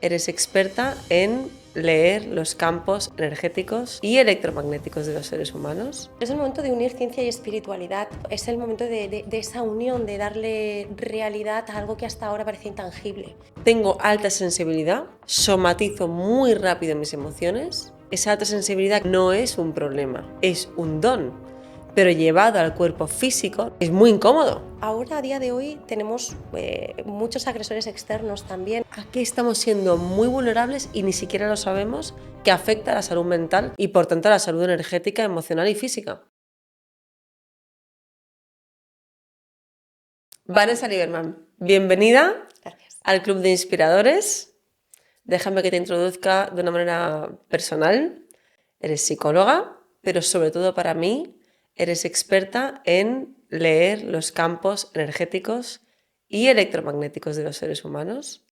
Eres experta en leer los campos energéticos y electromagnéticos de los seres humanos. Es el momento de unir ciencia y espiritualidad. Es el momento de esa unión, de darle realidad a algo que hasta ahora parecía intangible. Tengo alta sensibilidad, somatizo muy rápido mis emociones. Esa alta sensibilidad no es un problema, es un don. Pero llevado al cuerpo físico es muy incómodo. Ahora, a día de hoy, tenemos muchos agresores externos también. Aquí estamos siendo muy vulnerables y ni siquiera lo sabemos, que afecta a la salud mental y por tanto a la salud energética, emocional y física. Vanessa Lieberman, bienvenida Gracias. al Club de Inspiradores. Déjame que te introduzca de una manera personal. Eres psicóloga, pero sobre todo para mí eres experta en leer los campos energéticos y electromagnéticos de los seres humanos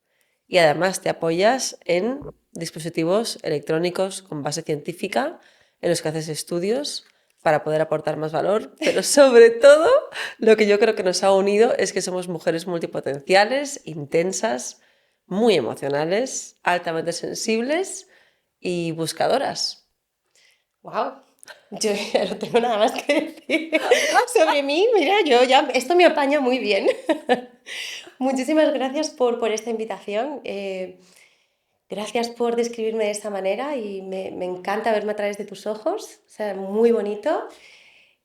y además te apoyas en dispositivos electrónicos con base científica en los que haces estudios para poder aportar más valor, pero sobre todo lo que yo creo que nos ha unido es que somos mujeres multipotenciales, intensas, muy emocionales, altamente sensibles y buscadoras. ¡Wow! Yo ya no tengo nada más que decir sobre mí. Mira, yo ya, esto me apaña muy bien. Muchísimas gracias por esta invitación. Gracias por describirme de esta manera y me encanta verme a través de tus ojos. O sea, muy bonito.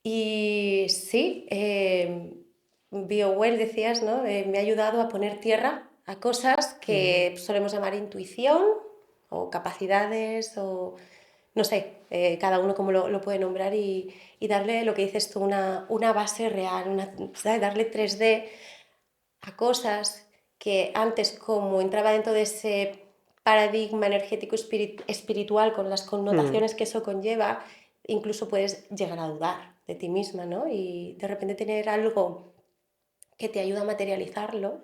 Y sí, BioWell decías, ¿no? Me ha ayudado a poner tierra a cosas que solemos llamar intuición o capacidades o no sé, cada uno como lo puede nombrar y darle lo que dices tú, una base real, ¿sabes? Darle 3D a cosas que antes, como entraba dentro de ese paradigma energético espiritual con las connotaciones que eso conlleva, incluso puedes llegar a dudar de ti misma, ¿no? Y de repente tener algo que te ayuda a materializarlo,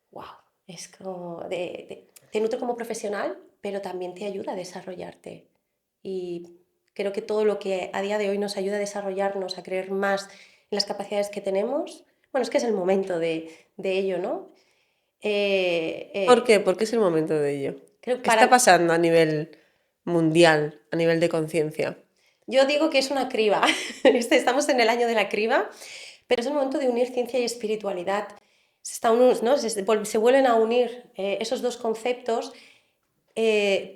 wow, es como te nutre como profesional, pero también te ayuda a desarrollarte. Y creo que todo lo que a día de hoy nos ayuda a desarrollarnos, a creer más en las capacidades que tenemos, bueno, es que es el momento de ello, ¿no? ¿Por qué? ¿Por qué es el momento de ello? Creo que ¿Qué está para, pasando a nivel mundial, a nivel de conciencia? yo digo que es una criba, estamos en el año de la criba, pero es el momento de unir ciencia y espiritualidad. ¿No? Se vuelven a unir esos dos conceptos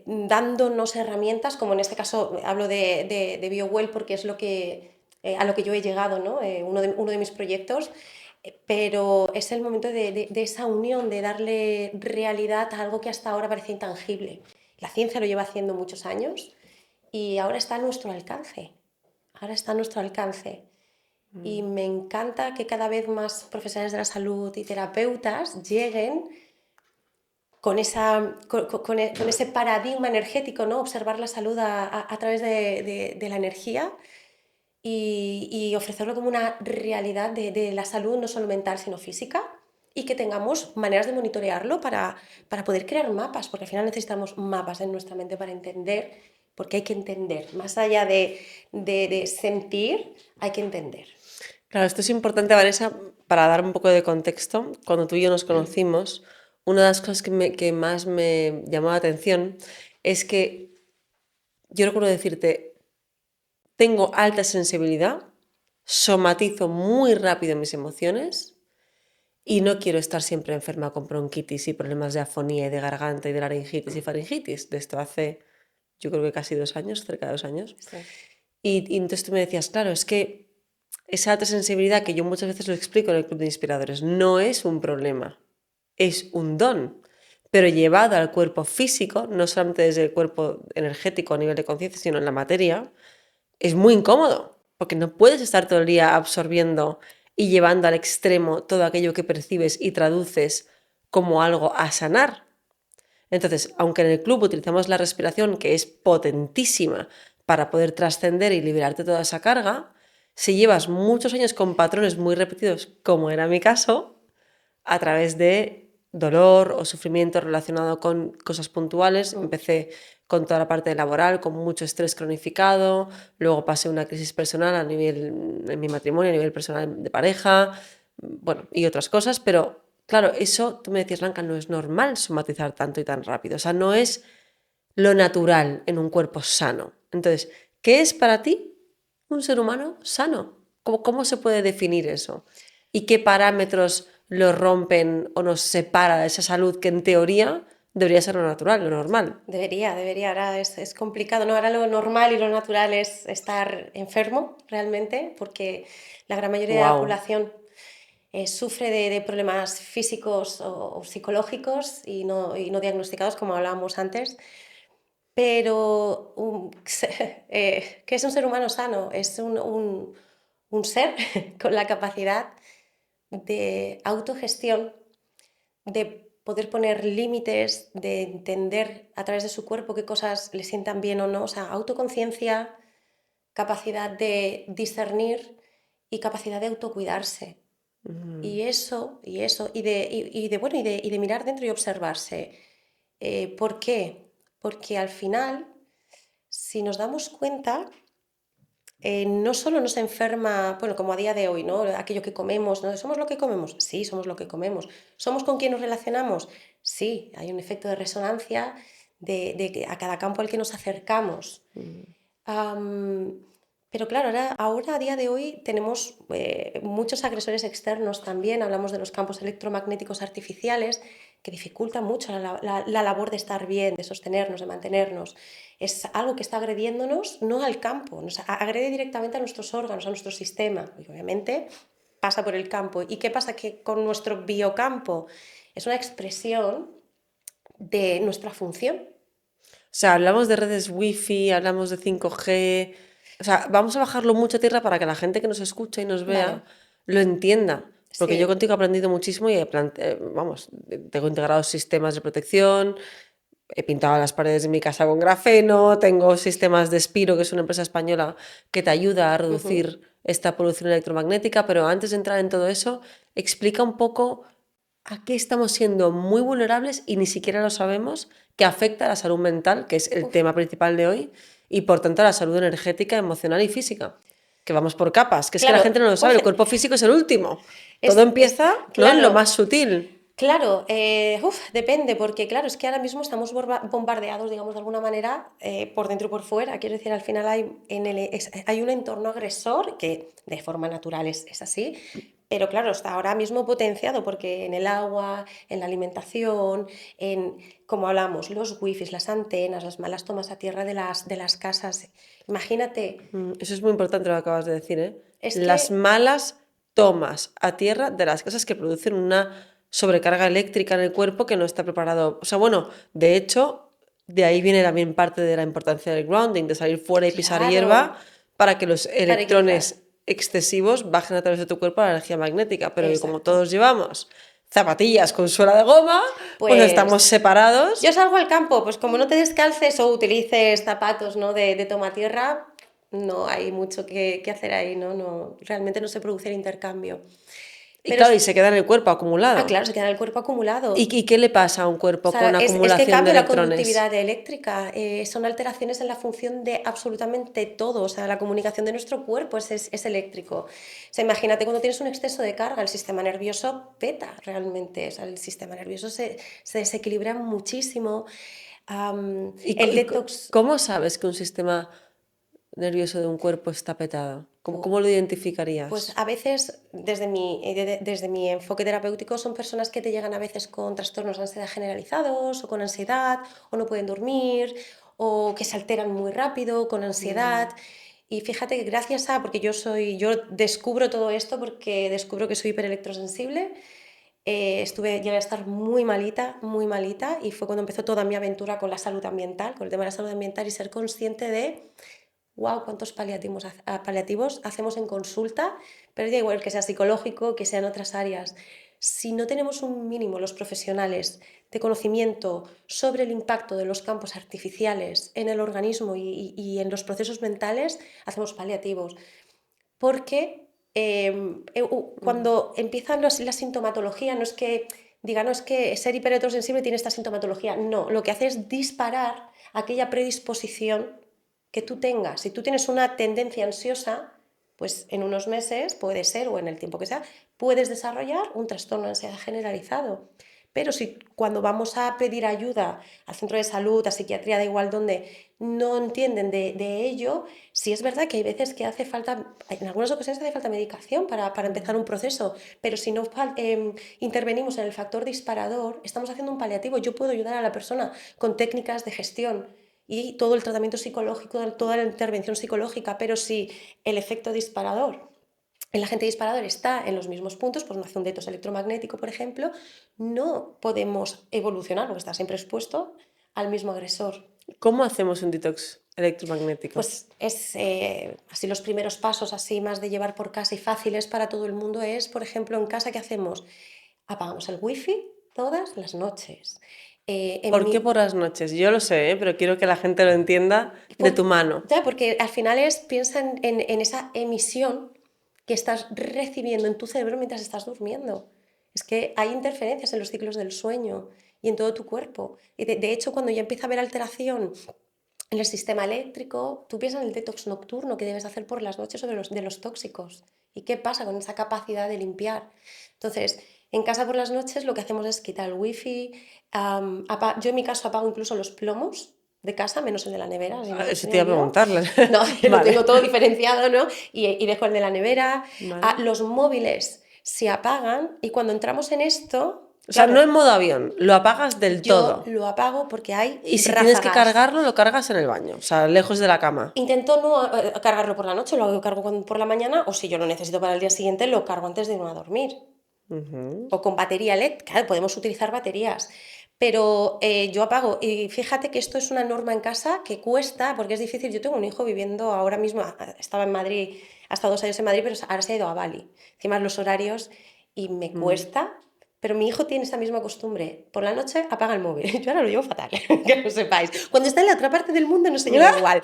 dándonos herramientas, como en este caso hablo de BioWell porque es a lo que yo he llegado, ¿no? Uno de mis proyectos, pero es el momento de esa unión, de darle realidad a algo que hasta ahora parecía intangible. La ciencia lo lleva haciendo muchos años y ahora está a nuestro alcance. Ahora está a nuestro alcance. Y me encanta que cada vez más profesionales de la salud y terapeutas lleguen con ese paradigma energético, ¿no? Observar la salud a través de la energía y ofrecerlo como una realidad de la salud no solo mental, sino física, y que tengamos maneras de monitorearlo para poder crear mapas, porque al final necesitamos mapas en nuestra mente para entender, porque hay que entender, más allá de sentir, hay que entender. Claro, esto es importante, Vanessa, para dar un poco de contexto. Cuando tú y yo nos conocimos, una de las cosas que más me llamó la atención es que yo recuerdo decirte, tengo alta sensibilidad, somatizo muy rápido mis emociones y no quiero estar siempre enferma con bronquitis y problemas de afonía y de garganta y de laringitis y faringitis. De esto hace, yo creo que casi 2 años, cerca de 2 años. Sí. Y entonces tú me decías, claro, es que esa alta sensibilidad que yo muchas veces lo explico en el Club de Inspiradores no es un problema, es un don. Pero llevado al cuerpo físico, no solamente desde el cuerpo energético a nivel de conciencia, sino en la materia, es muy incómodo, porque no puedes estar todo el día absorbiendo y llevando al extremo todo aquello que percibes y traduces como algo a sanar. Entonces, aunque en el club utilizamos la respiración, que es potentísima para poder trascender y liberarte toda esa carga, si llevas muchos años con patrones muy repetidos, como era mi caso, a través de dolor o sufrimiento relacionado con cosas puntuales. Empecé con toda la parte laboral, con mucho estrés cronificado, luego pasé una crisis personal en mi matrimonio, a nivel personal de pareja, bueno, y otras cosas, pero claro, eso, tú me decías, Blanca, no es normal somatizar tanto y tan rápido. O sea, no es lo natural en un cuerpo sano. Entonces, ¿qué es para ti un ser humano sano? ¿Cómo se puede definir eso? ¿Y qué parámetros lo rompen o nos separa de esa salud que en teoría debería ser lo natural, lo normal? Debería, ahora es complicado, ¿no? Ahora lo normal y lo natural es estar enfermo realmente, porque la gran mayoría de la Wow. población sufre de problemas físicos o psicológicos y no diagnosticados, como hablábamos antes. Pero, ¿qué es un ser humano sano? Es un ser con la capacidad de autogestión, de poder poner límites, de entender a través de su cuerpo qué cosas le sientan bien o no, o sea, autoconciencia, capacidad de discernir y capacidad de autocuidarse. Mm. Y de mirar dentro y observarse. ¿Por qué? Porque al final, si nos damos cuenta, no solo nos enferma, bueno, como a día de hoy, ¿no? Aquello que comemos, ¿no? ¿Somos lo que comemos? Sí, somos lo que comemos. ¿Somos con quien nos relacionamos? Sí, hay un efecto de resonancia de a cada campo al que nos acercamos. Am, pero claro, ahora a día de hoy tenemos muchos agresores externos también, hablamos de los campos electromagnéticos artificiales que dificultan mucho la labor de estar bien, de sostenernos, de mantenernos. Es algo que está agrediéndonos no al campo, nos agrede directamente a nuestros órganos, a nuestro sistema y obviamente pasa por el campo. ¿Y qué pasa? Que con nuestro biocampo es una expresión de nuestra función. O sea, hablamos de redes wifi, hablamos de 5G. O sea, vamos a bajarlo mucho a tierra para que la gente que nos escucha y nos vea Vale, lo entienda. Porque yo sí. contigo he aprendido muchísimo y vamos, tengo integrados sistemas de protección, he pintado las paredes de mi casa con grafeno, tengo sistemas de Spiro, que es una empresa española que te ayuda a Ujú. reducir esta polución electromagnética, pero antes de entrar en todo eso, explica un poco a qué estamos siendo muy vulnerables y ni siquiera lo sabemos, que afecta a la salud mental, que es el Uf, tema principal de hoy, y por tanto a la salud energética, emocional y física. Que vamos por capas, que es que la claro, gente no lo sabe, el cuerpo físico es el último. Todo empieza, ¿no?, en lo claro, más sutil. claro, depende, porque claro, es que ahora mismo estamos bombardeados, digamos, de alguna manera, por dentro y por fuera. Quiero decir, al final hay un entorno agresor que de forma natural es así, pero claro, está ahora mismo potenciado porque en el agua, en la alimentación, en, como hablamos, los wifis, las antenas, las malas tomas a tierra de las casas. Imagínate, Eso es muy importante lo que acabas de decir, ¿eh? es Las que, malas tomas a tierra de las casas que producen una sobrecarga eléctrica en el cuerpo que no está preparado. O sea, bueno, de hecho, de ahí viene también parte de la importancia del grounding, de salir fuera y pisar hierba claro, para que los para equilibrar. electrones excesivos bajen a través de tu cuerpo a la energía magnética. Pero que como Exacto. todos llevamos zapatillas con suela de goma, pues estamos Pues yo separados. salgo al campo, pues como no te descalces o utilices zapatos, ¿no? de toma tierra, no hay mucho que hacer ahí, ¿no? No, realmente no se produce el intercambio. Y Pero claro, y se queda en el cuerpo acumulado. claro, se queda en el cuerpo ¿Y, acumulado. y qué le pasa a un O cuerpo sea, con es que acumulación de cambia la electrones? conductividad eléctrica, son alteraciones en la función de absolutamente todo, o sea, la comunicación de nuestro cuerpo es eléctrico. O sea, imagínate cuando tienes un exceso de carga, el sistema nervioso peta realmente, o sea, el sistema nervioso se desequilibra muchísimo. El detox. ¿Cómo sabes que un sistema nervioso de un cuerpo está petado? ¿Cómo lo Pues identificarías? a veces, desde mi enfoque terapéutico, son personas que te llegan a veces con trastornos de ansiedad generalizados o con ansiedad, o no pueden dormir, o que se alteran muy rápido con ansiedad. Mm. Y fíjate que porque yo descubro todo esto porque descubro que soy hiperelectrosensible. Llegué a estar muy malita, y fue cuando empezó toda mi aventura con la salud ambiental, con el tema de la salud ambiental y ser consciente de wow, cuántos paliativos hacemos en consulta, pero da igual que sea psicológico, que sea en otras áreas. Si no tenemos un mínimo los profesionales de conocimiento sobre el impacto de los campos artificiales en el organismo y en los procesos mentales, hacemos paliativos. Porque Mm. cuando empiezan la sintomatología, no es que diga, no es que ser hiperheterosensible tiene esta sintomatología, no, lo que hace es disparar aquella predisposición que tú tengas. Si tú tienes una tendencia ansiosa, pues en unos meses puede ser, o en el tiempo que sea, puedes desarrollar un trastorno de ansiedad generalizado. Pero si cuando vamos a pedir ayuda al centro de salud, a psiquiatría, da igual donde, no entienden de ello, sí es verdad que hay veces que hace falta, en algunas ocasiones hace falta medicación para empezar un proceso, pero si no intervenimos en el factor disparador, estamos haciendo un paliativo. Yo puedo ayudar a la persona con técnicas de gestión y todo el tratamiento psicológico, toda la intervención psicológica, pero si el efecto disparador, el agente disparador está en los mismos puntos, pues no hace un detox electromagnético, por ejemplo, no podemos evolucionar porque está siempre expuesto al mismo agresor. ¿Cómo hacemos un detox electromagnético? Pues es así los primeros pasos, así más de llevar por casa y fáciles para todo el mundo es, por ejemplo, en casa, ¿qué hacemos? Apagamos el wifi todas las noches. ¿Por qué por las noches? Yo lo sé, pero quiero que la gente lo entienda de tu mano. Ya, porque al final piensa en esa emisión que estás recibiendo en tu cerebro mientras estás durmiendo. Es que hay interferencias en los ciclos del sueño y en todo tu cuerpo. Y de hecho, cuando ya empieza a haber alteración en el sistema eléctrico, tú piensas en el detox nocturno que debes hacer por las noches sobre de los tóxicos. ¿Y qué pasa con esa capacidad de limpiar? Entonces, en casa por las noches lo que hacemos es quitar el wifi. Yo en mi caso apago incluso los plomos de casa, menos el de la nevera. Eso te iba a preguntarle. No, lo Vale. tengo todo diferenciado, ¿no? Y dejo el de la nevera. Vale. Los móviles se apagan y cuando entramos en esto... O sea, claro, no en modo avión, lo apagas del yo todo. lo apago porque hay Y si tienes que ráfagas. cargarlo, lo cargas en el baño, o sea, lejos de la cama. Intento no cargarlo por la noche, lo cargo por la mañana, o si yo lo necesito para el día siguiente, lo cargo antes de irme a dormir. O con batería eléctrica, claro, podemos utilizar baterías. Pero yo apago, y fíjate que esto es una norma en casa que cuesta, porque es difícil. Yo tengo un hijo viviendo ahora mismo, estaba en Madrid, ha estado 2 años en Madrid, pero ahora se ha ido a Bali. Encima los horarios, y me cuesta, pero mi hijo tiene esa misma costumbre. Por la noche apaga el móvil. Yo ahora lo llevo fatal, que lo sepáis. Cuando está en la otra parte del mundo no se lleva igual,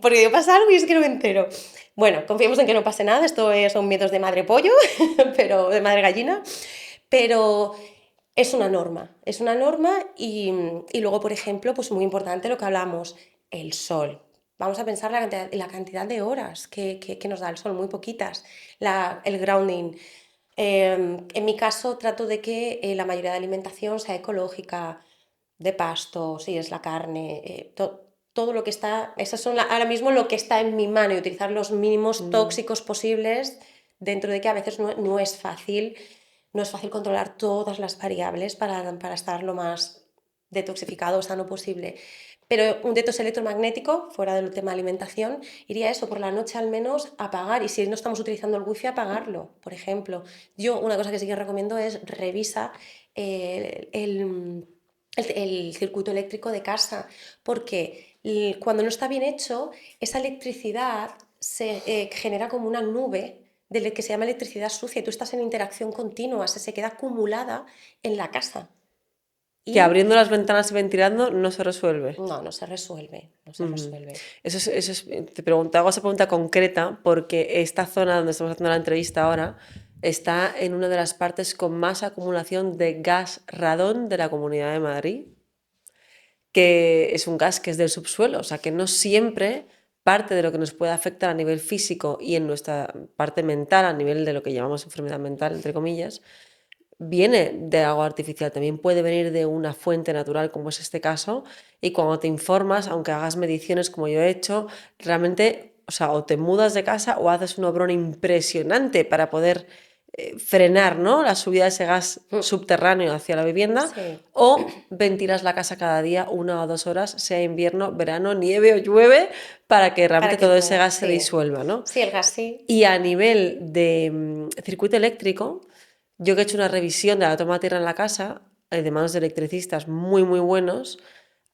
porque pasa algo y es que no me entero. Bueno, confiemos en que no pase nada, esto son miedos de madre pollo, pero de madre gallina, pero es una norma y luego, por ejemplo, pues muy importante lo que hablamos, el sol. Vamos a pensar la cantidad de horas que nos da el sol, muy poquitas. El grounding. En mi caso trato de que la mayoría de alimentación sea ecológica, de pasto, si es la carne, todo lo que está, esas son ahora mismo lo que está en mi mano, y utilizar los mínimos tóxicos posibles, dentro de que a veces no es fácil controlar todas las variables para estar lo más detoxificado, sano posible. Pero un detox electromagnético, fuera del tema alimentación, iría eso, por la noche al menos apagar, y si no estamos utilizando el wifi, apagarlo, por ejemplo. Yo una cosa que sí que recomiendo es revisa el circuito eléctrico de casa, porque cuando no está bien hecho, esa electricidad se genera como una nube de lo que se llama electricidad sucia, y tú estás en interacción continua, se queda acumulada en la casa. Que abriendo las ventanas y ventilando no se resuelve. No se resuelve, no se resuelve. Te hago esa pregunta concreta porque esta zona donde estamos haciendo la entrevista ahora está en una de las partes con más acumulación de gas radón de la Comunidad de Madrid, que es un gas que es del subsuelo, o sea que no siempre parte de lo que nos puede afectar a nivel físico y en nuestra parte mental, a nivel de lo que llamamos enfermedad mental, entre comillas, viene de agua artificial, también puede venir de una fuente natural como es este caso, y cuando te informas, aunque hagas mediciones como yo he hecho, realmente, o sea, o te mudas de casa o haces un obrón impresionante para poder frenar, ¿no?, la subida de ese gas subterráneo hacia la vivienda, Sí. o ventilas la casa cada día 1 o 2 horas, sea invierno, verano, nieve o llueve, para que realmente todo ese gas se disuelva, ¿no? Sí, el gas sí. Y a nivel de circuito eléctrico, yo que he hecho una revisión de la toma de tierra en la casa, de manos de electricistas muy, muy buenos,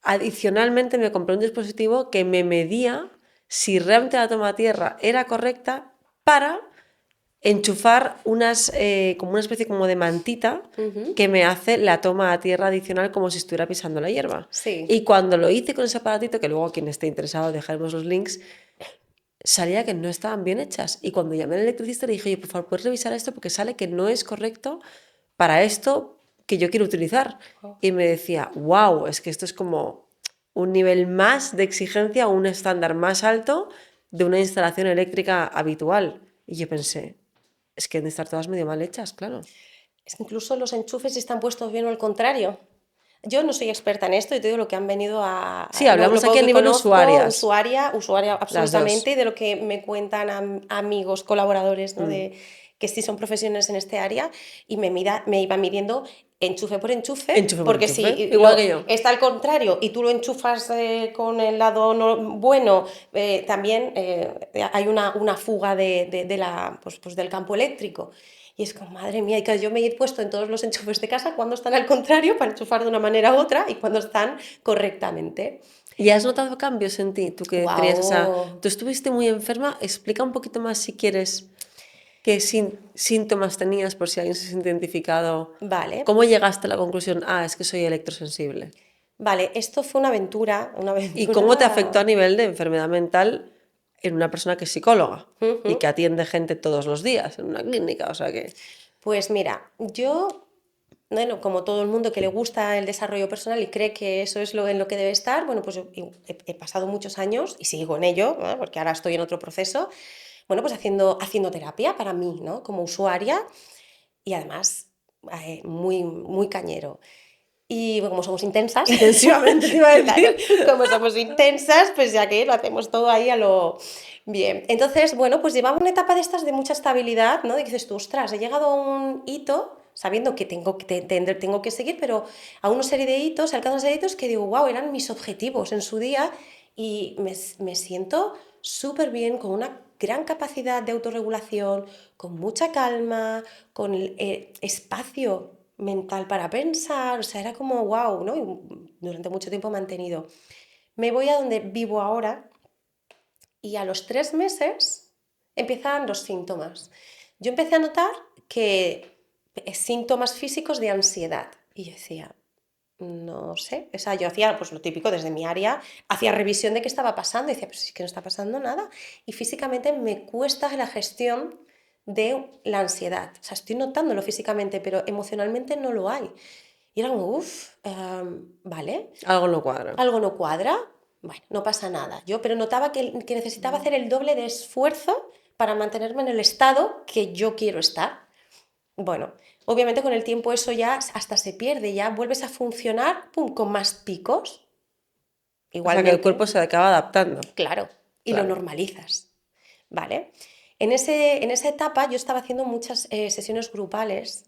adicionalmente me compré un dispositivo que me medía si realmente la toma de tierra era correcta para enchufar como una especie como de mantita que me hace la toma a tierra adicional como si estuviera pisando la hierba. Sí. Y cuando lo hice con ese aparatito, que luego quien esté interesado dejaremos los links, salía que no estaban bien hechas. Y cuando llamé al electricista le dije, oye, por favor, ¿puedes revisar esto? Porque sale que no es correcto para esto que yo quiero utilizar. Y me decía, wow, es que esto es como un nivel más de exigencia, un estándar más alto de una instalación eléctrica habitual. Y yo pensé, es que han de estar todas medio mal hechas, claro. Es que incluso los enchufes están puestos bien o al contrario. Yo no soy experta en esto y te digo lo que han venido Sí, lo hablamos poco aquí a que nivel conozco, usuarias, usuaria las dos. absolutamente, y de lo que me cuentan amigos, colaboradores, ¿no? Mm. Que sí son profesionales en este área, y me iba midiendo enchufe por enchufe, Enchufe por porque enchufe, si igual que yo. está al contrario y tú lo enchufas con el lado bueno, también hay una fuga pues del campo eléctrico. Y es como, madre mía, y claro, yo me he puesto en todos los enchufes de casa cuando están al contrario para enchufar de una manera u otra y cuando están correctamente. ¿Y has notado cambios en ti? Tú que tenías esa... ¡Wow! Tú estuviste muy enferma. Explica un poquito más si quieres qué síntomas tenías por si alguien se siente identificado. Vale, ¿Cómo llegaste a la conclusión? Ah, es que soy electrosensible. vale, esto fue una ¿Y cómo te afectó a aventura. nivel de enfermedad mental en una persona que es psicóloga y que Ujú. atiende gente todos los días en una clínica? O sea que... Pues mira, yo, bueno, como todo el mundo que le gusta el desarrollo personal y cree que eso es en lo que debe estar, bueno, pues yo he pasado muchos años y sigo en ello, ¿no? Porque ahora estoy en otro proceso, bueno, pues haciendo terapia para mí, ¿no? Como usuaria, y además muy cañero. Y bueno, como somos intensas, Intensivamente te iba a claro, decir. como somos intensas, pues ya que lo hacemos todo ahí a lo bien. Entonces, bueno, pues llevaba una etapa de estas de mucha estabilidad, ¿no? De que dices tú, ostras, he llegado a un hito, sabiendo que tengo que seguir, pero a una serie de hitos, alcanzo una serie de hitos que digo, wow, eran mis objetivos en su día, y me siento súper bien, con una gran capacidad de autorregulación, con mucha calma, con espacio mental para pensar, o sea, era como wow, ¿no? Y durante mucho tiempo mantenido. Me voy a donde vivo ahora y a los 3 meses empiezan los síntomas. Yo empecé a notar que síntomas físicos de ansiedad, y yo decía, no sé, o sea, yo hacía pues lo típico desde mi área, hacía revisión de qué estaba pasando y decía, pues es que no está pasando nada, y físicamente me cuesta la gestión de la ansiedad, o sea, estoy notándolo físicamente, pero emocionalmente no lo hay. Y era como, uff, vale, Algo no cuadra. algo no cuadra, bueno, no pasa nada. Yo, pero notaba que necesitaba hacer el doble de esfuerzo para mantenerme en el estado que yo quiero estar. Bueno, obviamente con el tiempo eso ya hasta se pierde, ya vuelves a funcionar, pum, con más picos, O sea que el igualmente, cuerpo se acaba adaptando. claro, y lo Claro. normalizas, ¿vale? En esa etapa yo estaba haciendo muchas sesiones grupales,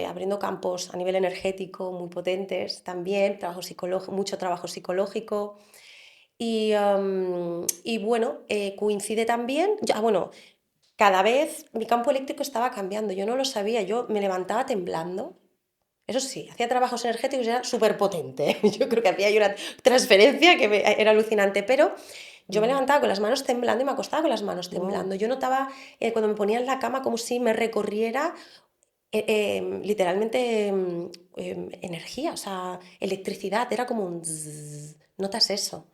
abriendo campos a nivel energético muy potentes también, mucho trabajo psicológico. Y bueno, coincide también, bueno, cada vez mi campo eléctrico estaba cambiando, yo no lo sabía, yo me levantaba temblando. Eso sí, hacía trabajos energéticos y era súper potente. Yo creo que hacía ahí una transferencia que era alucinante, pero yo me levantaba con las manos temblando y me acostaba con las manos Wow. temblando. Yo notaba cuando me ponía en la cama como si me recorriera literalmente energía, o sea, electricidad, era como un zzzz. ¿Notas eso?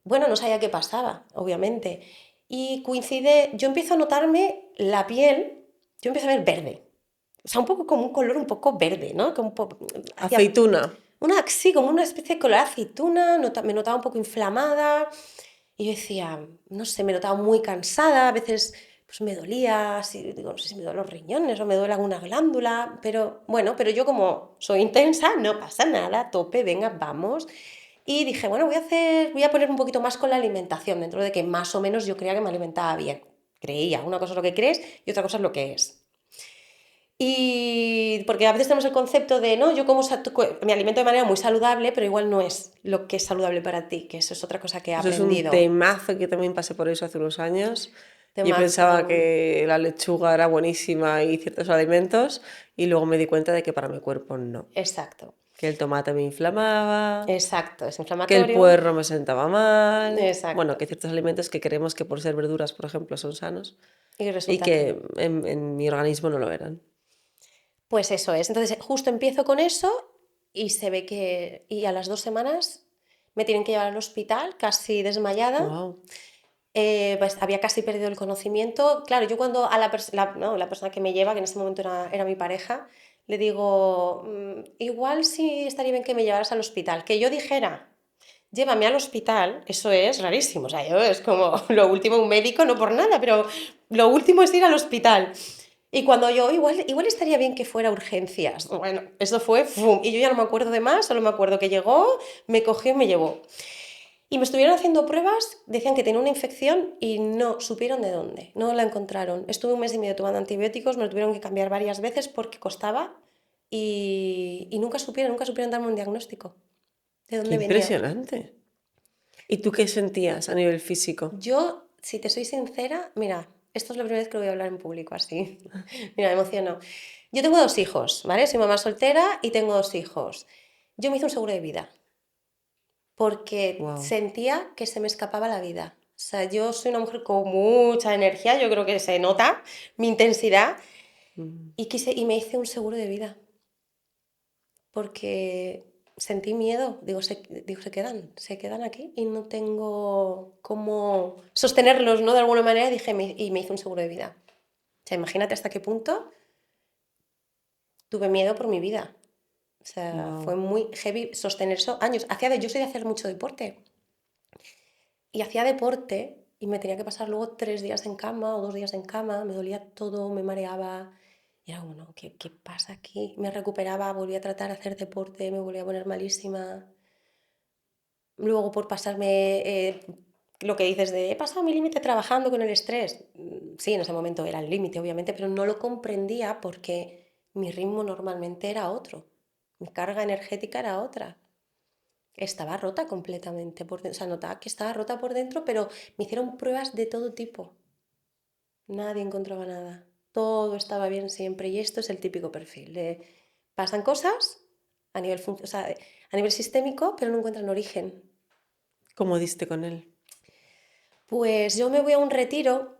Bueno, no sabía qué pasaba, obviamente. Y coincide, yo empiezo a notarme la piel, yo empiezo a ver verde. O sea, un poco como un color un poco verde, ¿no? Hacía Aceituna. sí, como una especie de color aceituna, me notaba un poco inflamada. Y yo decía, no sé, me notaba muy cansada, a veces pues me dolía, digo, no sé si me duelen los riñones o me duele alguna glándula, pero bueno, pero yo como soy intensa, no pasa nada, a tope, venga, vamos. Y dije, bueno, voy a poner un poquito más con la alimentación, dentro de que más o menos yo creía que me alimentaba bien. Creía, una cosa es lo que crees y otra cosa es lo que es. Y porque a veces tenemos el concepto de, no, yo como me alimento de manera muy saludable, pero igual no es lo que es saludable para ti, que eso es otra cosa que he Eso es un aprendido. temazo que también pasé por eso hace unos años. Yo Temazo. pensaba que la lechuga era buenísima y ciertos alimentos y luego me di cuenta de que para mi cuerpo no. Exacto, Que el tomate me inflamaba, exacto, es que el inflamatorio. puerro me sentaba mal. Bueno, Exacto. que ciertos alimentos que creemos que por ser verduras, por ejemplo, son sanos Y y resulta que no. que en mi organismo no lo eran. Pues eso es. Entonces, justo empiezo con eso y se ve que. Y a las 2 semanas me tienen que llevar al hospital, casi desmayada. Wow. Pues había casi perdido el conocimiento. Claro, yo cuando a no, la persona que me lleva, que en ese momento era mi pareja, le digo, igual sí estaría bien que me llevaras al hospital. Que yo dijera, llévame al hospital, eso es rarísimo, o sea, yo es como lo último, un médico, no por nada, pero lo último es ir al hospital. Y cuando yo, igual estaría bien que fuera urgencias. Bueno, eso fue, ¡fum! Y yo ya no me acuerdo de más, solo me acuerdo que llegó, me cogió y me llevó. Y me estuvieron haciendo pruebas, decían que tenía una infección y no supieron de dónde, no la encontraron. Estuve un mes y medio tomando antibióticos, me lo tuvieron que cambiar varias veces porque costaba y nunca supieron darme un diagnóstico de Qué dónde venía. impresionante. ¿Y tú qué sentías a nivel físico? Yo, si te soy sincera, mira, esto es la primera vez que lo voy a hablar en público así. Mira, me emociono. Yo tengo 2 hijos, ¿vale? Soy mamá soltera y tengo 2 hijos. Yo me hice un seguro de vida porque Wow. sentía que se me escapaba la vida. O sea, yo soy una mujer con mucha energía, yo creo que se nota mi intensidad y me hice un seguro de vida porque sentí miedo. Digo, se quedan aquí y no tengo cómo sostenerlos, ¿no? De alguna manera y me hice un seguro de vida. O sea, imagínate hasta qué punto tuve miedo por mi vida. O sea, fue Wow. muy heavy sostener eso años. Yo soy de hacer mucho deporte. Y hacía deporte y me tenía que pasar luego 3 días en cama o 2 días en cama, me dolía todo, me mareaba. Y era como, no, ¿qué pasa aquí? Me recuperaba, volvía a tratar de hacer deporte, me volvía a poner malísima. Luego por pasarme, lo que dices de, he pasado mi límite trabajando con el estrés. Sí, en ese momento era el límite, obviamente, pero no lo comprendía porque mi ritmo normalmente era otro. Mi carga energética era otra. Estaba rota completamente por dentro, o sea, notaba que estaba rota por dentro, pero me hicieron pruebas de todo tipo. Nadie encontraba nada. Todo estaba bien siempre y esto es el típico perfil. Pasan cosas o sea, a nivel sistémico, pero no encuentran origen. ¿Cómo diste con él? Pues yo me voy a un retiro,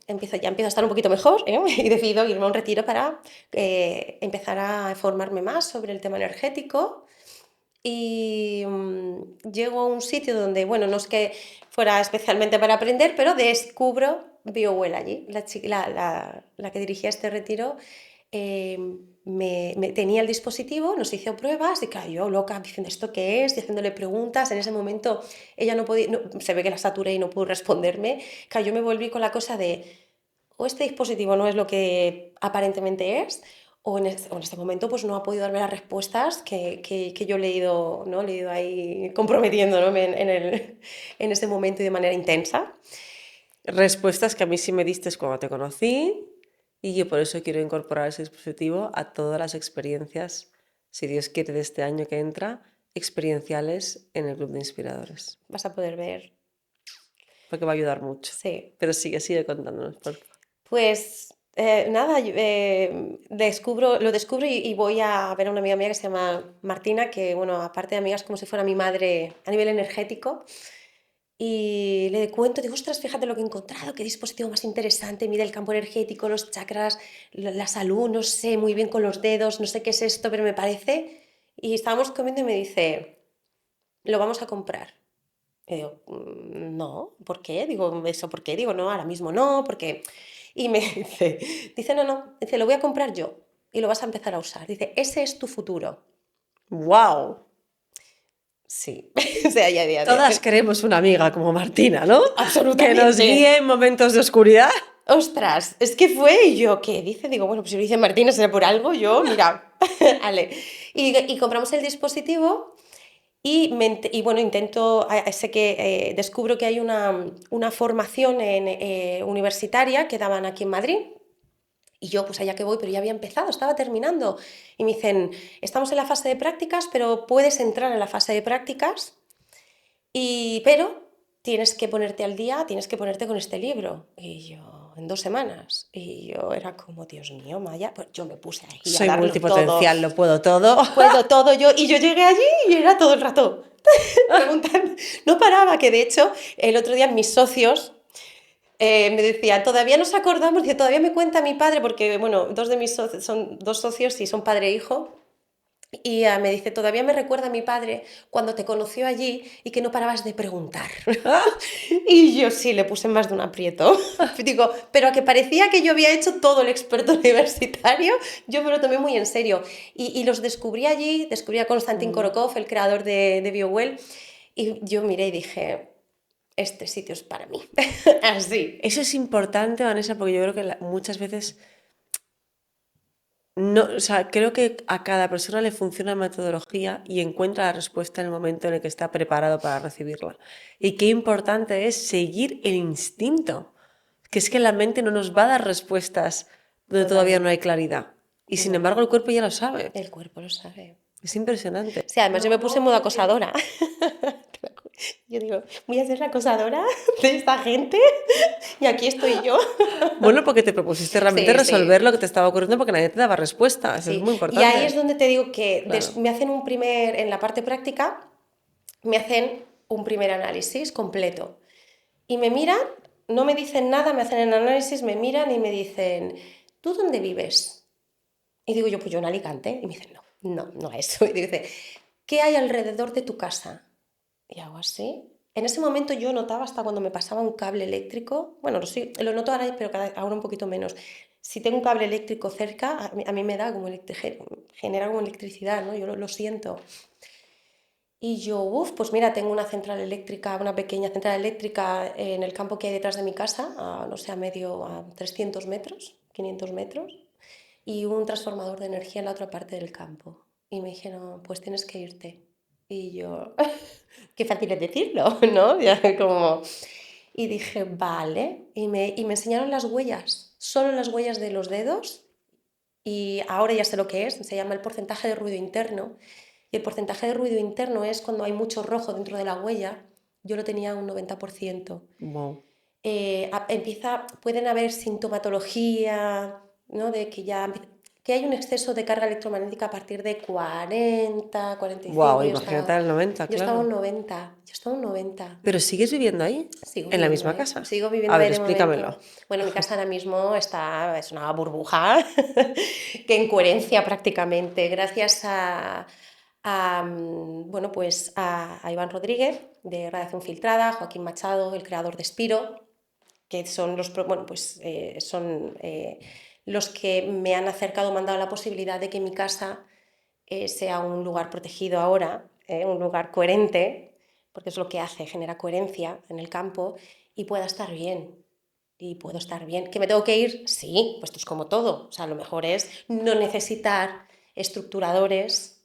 empiezo a estar un poquito mejor, ¿eh? Y decido irme a un retiro para empezar a formarme más sobre el tema energético. Y llego a un sitio donde, bueno, no es que fuera especialmente para aprender, pero descubro BioWell allí. La que dirigía este retiro eh, tenía el dispositivo, nos hizo pruebas y claro, yo loca diciendo esto qué es y haciéndole preguntas. En ese momento ella no podía, se ve que la saturé y no pudo responderme. Claro, yo me volví con la cosa de, o este dispositivo no es lo que aparentemente es, o en este momento pues no ha podido darme las respuestas que yo he leído, ¿no? He leído ahí comprometiéndome en ese momento y de manera intensa. Respuestas que a mí sí me diste cuando te conocí y yo por eso quiero incorporar ese dispositivo a todas las experiencias, si Dios quiere, de este año que entra, experienciales en el Club de Inspiradores, Vas a poder ver. porque va a ayudar mucho. Sí. Pero sigue contándonos, por favor. Pues nada, lo descubro y voy a ver a una amiga mía que se llama Martina, que bueno, aparte de amiga es como si fuera mi madre a nivel energético. Y le cuento, digo, ostras, fíjate lo que he encontrado, qué dispositivo más interesante, mide el campo energético, los chakras, la salud, no sé muy bien con los dedos, no sé qué es esto, pero me parece. Y estábamos comiendo y me dice, lo vamos a comprar. Y digo, no, ¿por qué? Digo, ¿eso por qué? Digo, no, ahora mismo no, porque... Y me dice, no, dice, lo voy a comprar yo y lo vas a empezar a usar. Dice, ese es tu futuro. ¡Wow! Sí, o sea, ya. Todas queremos una amiga como Martina, ¿no? Que nos Absolutamente. guíe en momentos de oscuridad. Ostras, es que fue y yo, ¿qué dice? Digo, bueno, pues si lo dice Martina será por algo, yo, mira, vale. Y compramos el dispositivo y bueno, sé que descubro que hay una formación universitaria que daban aquí en Madrid. Y yo, pues allá que voy, pero ya había empezado, estaba terminando. Y me dicen, estamos en la fase de prácticas, pero puedes entrar en la fase de prácticas, pero tienes que ponerte al día, tienes que ponerte con este libro. Y yo, en 2 semanas. Y yo era como, Dios mío, Maya, pues yo me puse ahí a Soy darlo todo. multipotencial, lo puedo todo. Puedo todo yo. Y yo llegué allí y era todo el rato preguntando. No paraba, que de hecho, el otro día mis socios me decían, todavía nos acordamos, dice, todavía me cuenta mi padre, porque, bueno, dos de mis socios son 2 socios y son padre e hijo. Y me dice, todavía me recuerda a mi padre cuando te conoció allí y que no parabas de preguntar. Y yo sí, le puse más de un aprieto. Digo, pero a que parecía que yo había hecho todo el experto universitario, yo me lo tomé muy en serio. Y los descubrí allí, descubrí a Konstantin Korokov, el creador de BioWell, Y yo miré y dije, este sitio es para mí. Así. Eso es importante, Vanessa, porque yo creo que muchas veces no, o sea, creo que a cada persona le funciona la metodología y encuentra la respuesta en el momento en el que está preparado para recibirla. Y qué importante es seguir el instinto, que es que la mente no nos va a dar respuestas donde todavía no hay Totalmente. claridad. Y sin No, embargo el cuerpo ya lo sabe. el cuerpo lo sabe. Es impresionante. Sí, además yo me puse en modo acosadora. Yo digo, voy a ser la acosadora de esta gente y aquí estoy yo. Bueno, porque te propusiste realmente Sí, sí, resolver lo que te estaba ocurriendo porque nadie te daba respuesta. Eso es sí. muy Y ahí es importante. donde te digo que Claro. me hacen en la parte práctica, me hacen un primer análisis completo. Y me miran, no me dicen nada, me hacen el análisis, me miran y me dicen, ¿tú dónde vives? Y digo yo, pues yo en Alicante. Y me dicen, no, no, no a eso. Y dice, ¿qué hay alrededor de tu casa? Y hago así. En ese momento yo notaba hasta cuando me pasaba un cable eléctrico, bueno, sí, lo noto ahora, pero ahora un poquito menos. Si tengo un cable eléctrico cerca, a mí me da como genera como electricidad, ¿no? Yo lo siento. Y yo, pues mira, tengo una central eléctrica, una pequeña central eléctrica en el campo que hay detrás de mi casa, no sé, a 300 metros, 500 metros, y un transformador de energía en la otra parte del campo. Y me dijeron, pues tienes que irte. Y yo, qué fácil es decirlo, ¿no? Ya como... Y dije, vale. Y me enseñaron las huellas, solo las huellas de los dedos. Y ahora ya sé lo que es, se llama el porcentaje de ruido interno. Y el porcentaje de ruido interno es cuando hay mucho rojo dentro de la huella. Yo lo tenía un 90%. Wow. Pueden haber sintomatología, ¿no? De que hay un exceso de carga electromagnética a partir de 40, 45. Wow, imagínate el 90, Yo estaba claro. un 90, yo estaba un 90. ¿Pero sigues viviendo ahí? Sigo ¿En la viviendo misma ahí, casa? sigo A viviendo ver, ahí de momento. explícamelo. Bueno, mi casa ahora mismo es una burbuja, que en coherencia prácticamente, gracias bueno, pues a Iván Rodríguez de Radiación Filtrada, Joaquín Machado, el creador de Spiro, que son bueno, pues, son los que me han acercado, me han dado la posibilidad de que mi casa sea un lugar protegido ahora, un lugar coherente, porque es lo que hace, genera coherencia en el campo y pueda estar bien. Y puedo estar bien. ¿Que me tengo que ir? Sí, pues esto es como todo. O sea, lo mejor es no necesitar estructuradores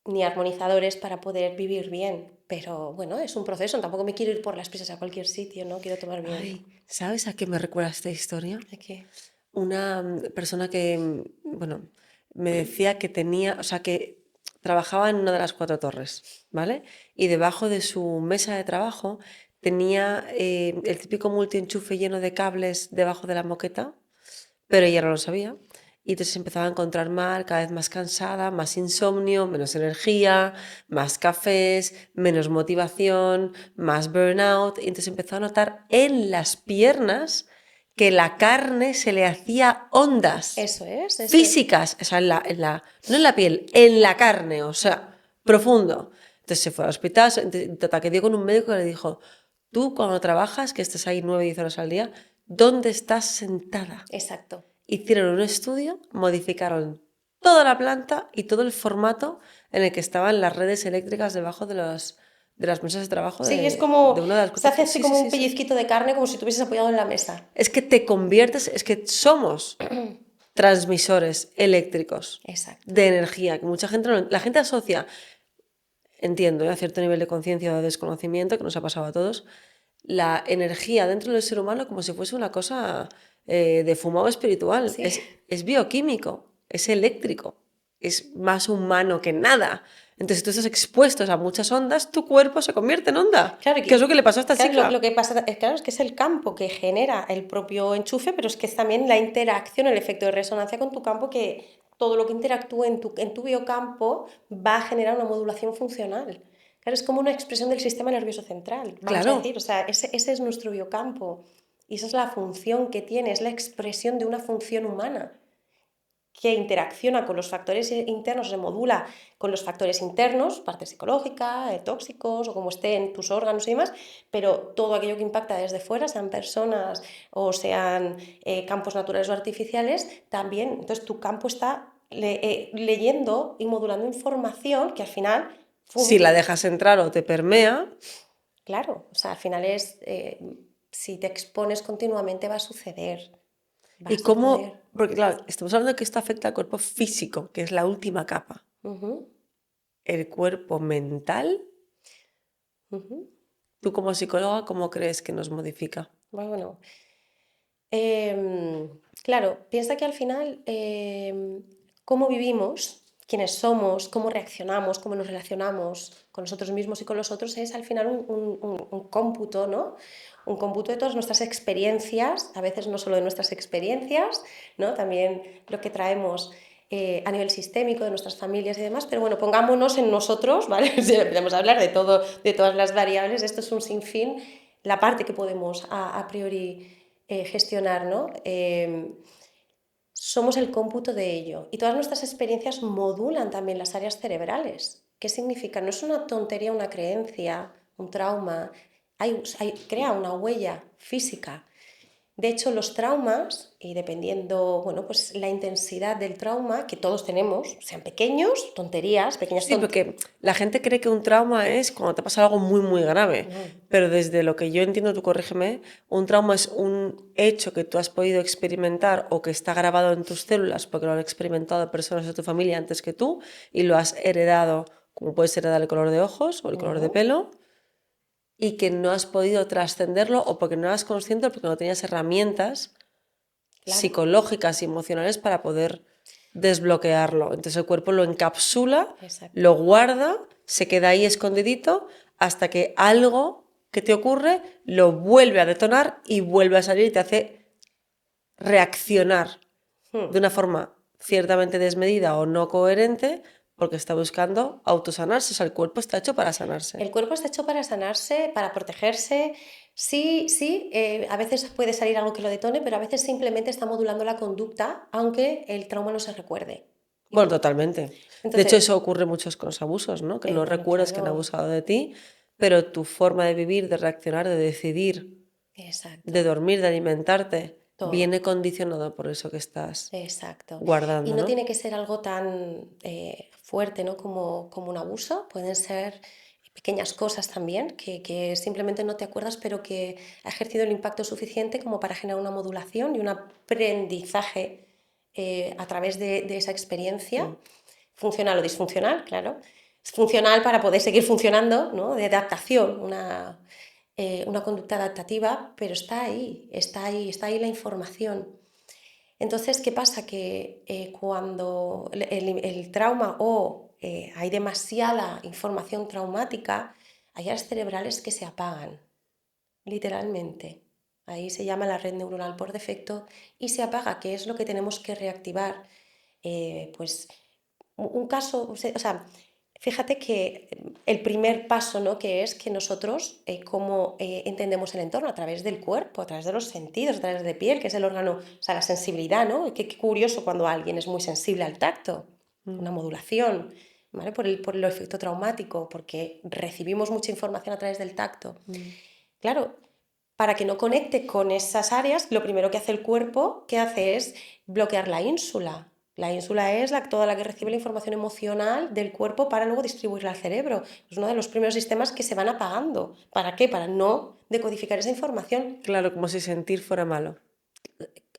ni armonizadores para poder vivir bien. Pero bueno, es un proceso. Tampoco me quiero ir por las prisas a cualquier sitio, ¿no? Quiero tomar mi Ay, tiempo. ¿sabes a qué me recuerda esta historia? ¿De qué? Una persona que, bueno, me decía que tenía, o sea, que trabajaba en una de las cuatro torres, ¿vale? Y debajo de su mesa de trabajo tenía el típico multienchufe lleno de cables debajo de la moqueta, pero ella no lo sabía. Y entonces se empezaba a encontrar mal, cada vez más cansada, más insomnio, menos energía, más cafés, menos motivación, más burnout. Y entonces empezó a notar en las piernas que la carne se le hacía ondas Eso es, eso es. físicas, o sea, no en la piel, en la carne, o sea, profundo. Entonces se fue al hospital, total, que dio con un médico que le dijo, tú cuando trabajas, que estás ahí 9 10 horas al día, ¿dónde estás sentada? Exacto. Hicieron un estudio, modificaron toda la planta y todo el formato en el que estaban las redes eléctricas debajo de las mesas de trabajo Sí, es de como, una de las se cuatro. hace así Sí, sí, como un sí, sí. pellizquito de carne, como si te hubieses apoyado en la mesa. Es que te conviertes, es que somos transmisores eléctricos Exacto. de energía, que mucha gente la gente asocia, entiendo, a cierto nivel de conciencia o de desconocimiento que nos ha pasado a todos, la energía dentro del ser humano como si fuese una cosa de fumado espiritual. Sí. Es bioquímico, es eléctrico, es más humano que nada. Entonces, si tú estás expuesto a muchas ondas, tu cuerpo se convierte en onda. Claro, ¿Qué es lo que le pasó a esta claro, lo chica? que pasa claro, es que es el campo que genera el propio enchufe, pero es que es también la interacción, el efecto de resonancia con tu campo, que todo lo que interactúe en tu biocampo va a generar una modulación funcional. Claro, es como una expresión del sistema nervioso central, vamos a Claro, decir, o sea, ese es nuestro biocampo y esa es la función que tiene, es la expresión de una función humana que interacciona con los factores internos, se modula con los factores internos, parte psicológica, tóxicos o como esté en tus órganos y demás, pero todo aquello que impacta desde fuera, sean personas o sean campos naturales o artificiales, también, entonces tu campo está leyendo y modulando información que al final Si la dejas entrar o te permea. Claro, o sea, al final es, si te expones continuamente va a suceder, va a ¿Y suceder. cómo? Porque claro, estamos hablando de que esto afecta al cuerpo físico, que es la última capa. Ujú, El cuerpo mental, ujú. tú como psicóloga, ¿cómo crees que nos modifica? Bueno, claro, piensa que al final cómo vivimos, quiénes somos, cómo reaccionamos, cómo nos relacionamos con nosotros mismos y con los otros es al final un cómputo, ¿no? Un cómputo de todas nuestras experiencias, a veces no solo de nuestras experiencias, ¿no? También lo que traemos a nivel sistémico de nuestras familias y demás, pero bueno, pongámonos en nosotros, ¿vale? Si empezamos a hablar de todo, de todas las variables, esto es un sinfín, la parte que podemos a priori gestionar, ¿no? Somos el cómputo de ello. Y todas nuestras experiencias modulan también las áreas cerebrales. ¿Qué significa? No es una tontería, una creencia, un trauma. Crea una huella física. De hecho, los traumas, y dependiendo, bueno, pues la intensidad del trauma que todos tenemos, sean pequeños, tonterías, pequeñas Sí, tonterías. porque la gente cree que un trauma es cuando te pasa algo muy, muy grave. No, Pero desde lo que yo entiendo, tú corrígeme, un trauma es un hecho que tú has podido experimentar o que está grabado en tus células porque lo han experimentado personas de tu familia antes que tú y lo has heredado, como puedes heredar el color de ojos o el color de no, pelo, y que no has podido trascenderlo o porque no eras consciente o porque no tenías herramientas claro, psicológicas y emocionales para poder desbloquearlo. Entonces el cuerpo lo encapsula, exacto. lo guarda, se queda ahí escondidito hasta que algo que te ocurre lo vuelve a detonar y vuelve a salir y te hace reaccionar Hmm. de una forma ciertamente desmedida o no coherente porque está buscando autosanarse. O sea, el cuerpo está hecho para sanarse. El cuerpo está hecho para sanarse, para protegerse. Sí, sí, a veces puede salir algo que lo detone, pero a veces simplemente está modulando la conducta, aunque el trauma no se recuerde. Bueno, totalmente. De hecho, Entonces, eso ocurre mucho con los abusos, ¿no? Que no bueno, recuerdas que han claro, abusado de ti, pero tu forma de vivir, de reaccionar, de decidir, de exacto, dormir, de alimentarte, todo, viene condicionado por eso que estás exacto. Y guardando, no ¿no? tiene que ser algo tan fuerte, ¿no? Como un abuso, pueden ser pequeñas cosas también, que simplemente no te acuerdas, pero que ha ejercido el impacto suficiente como para generar una modulación y un aprendizaje a través de esa experiencia, Mm. funcional o disfuncional, claro. Es funcional para poder seguir funcionando, ¿no? De adaptación, una conducta adaptativa, pero está ahí la información. Entonces, ¿qué pasa? Que cuando el trauma o hay demasiada información traumática, hay áreas cerebrales que se apagan, literalmente. Ahí se llama la red neuronal por defecto y se apaga, que es lo que tenemos que reactivar. Pues un caso, o sea, fíjate que el primer paso, ¿no? Que es que nosotros, cómo entendemos el entorno a través del cuerpo, a través de los sentidos, a través de piel, que es el órgano, o sea, la sensibilidad, ¿no? Qué curioso cuando alguien es muy sensible al tacto, una Mm. modulación, ¿vale? Por el efecto traumático, porque recibimos mucha información a través del tacto. Mm. Claro, para que no conecte con esas áreas, lo primero que hace el cuerpo, ¿qué hace? Es bloquear la ínsula. La ínsula es toda la que recibe la información emocional del cuerpo para luego distribuirla al cerebro. Es uno de los primeros sistemas que se van apagando. ¿Para qué? Para no decodificar esa información Claro, como si sentir fuera malo.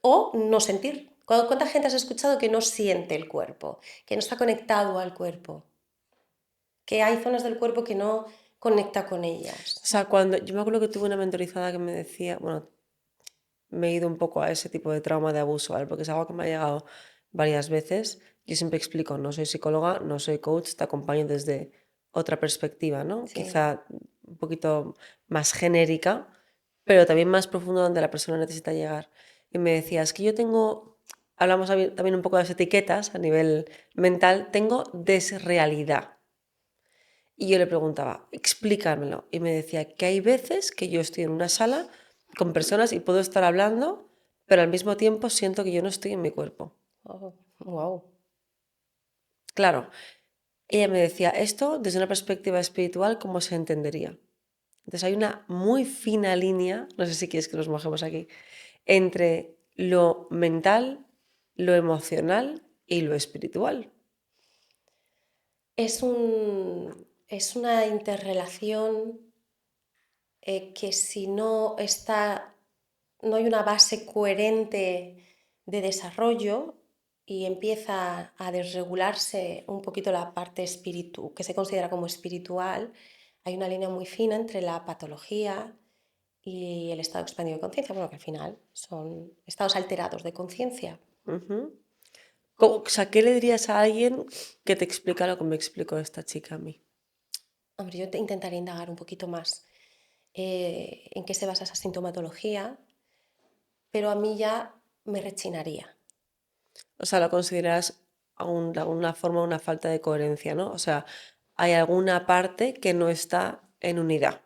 o no sentir. ¿Cuánta gente has escuchado que no siente el cuerpo? Que no está conectado al cuerpo. Que hay zonas del cuerpo que no conecta con O ellas. sea, cuando yo me acuerdo que tuve una mentorizada que me decía, bueno, me he ido un poco a ese tipo de trauma de abuso, ¿vale? Porque es algo que me ha llegado varias veces. Yo siempre explico, no soy psicóloga, no soy coach, te acompaño desde otra perspectiva, ¿no? Sí. Quizá un poquito más genérica, pero también más profundo donde la persona necesita llegar. Y me decía, es que yo tengo, hablamos también un poco de las etiquetas a nivel mental, tengo desrealidad. Y yo le preguntaba, explícamelo. Y me decía que hay veces que yo estoy en una sala con personas y puedo estar hablando, pero al mismo tiempo siento que yo no estoy en mi cuerpo. Oh, wow. Claro, ella me decía, esto desde una perspectiva espiritual, ¿cómo se entendería? Entonces hay una muy fina línea, no sé si quieres que nos mojemos aquí, entre lo mental, lo emocional y lo espiritual. Es un, es una interrelación que si no está, no hay una base coherente de desarrollo y empieza a desregularse un poquito la parte espiritual, que se considera como espiritual, hay una línea muy fina entre la patología y el estado expandido de conciencia, bueno, que al final son estados alterados de conciencia. Ujú. O sea, ¿qué le dirías a alguien que te explica lo que me explicó esta chica a mí? Hombre, yo intentaré indagar un poquito más en qué se basa esa sintomatología, pero a mí ya me rechinaría. O sea, lo consideras de alguna forma una falta de coherencia, ¿no? O sea, hay alguna parte que no está en unidad,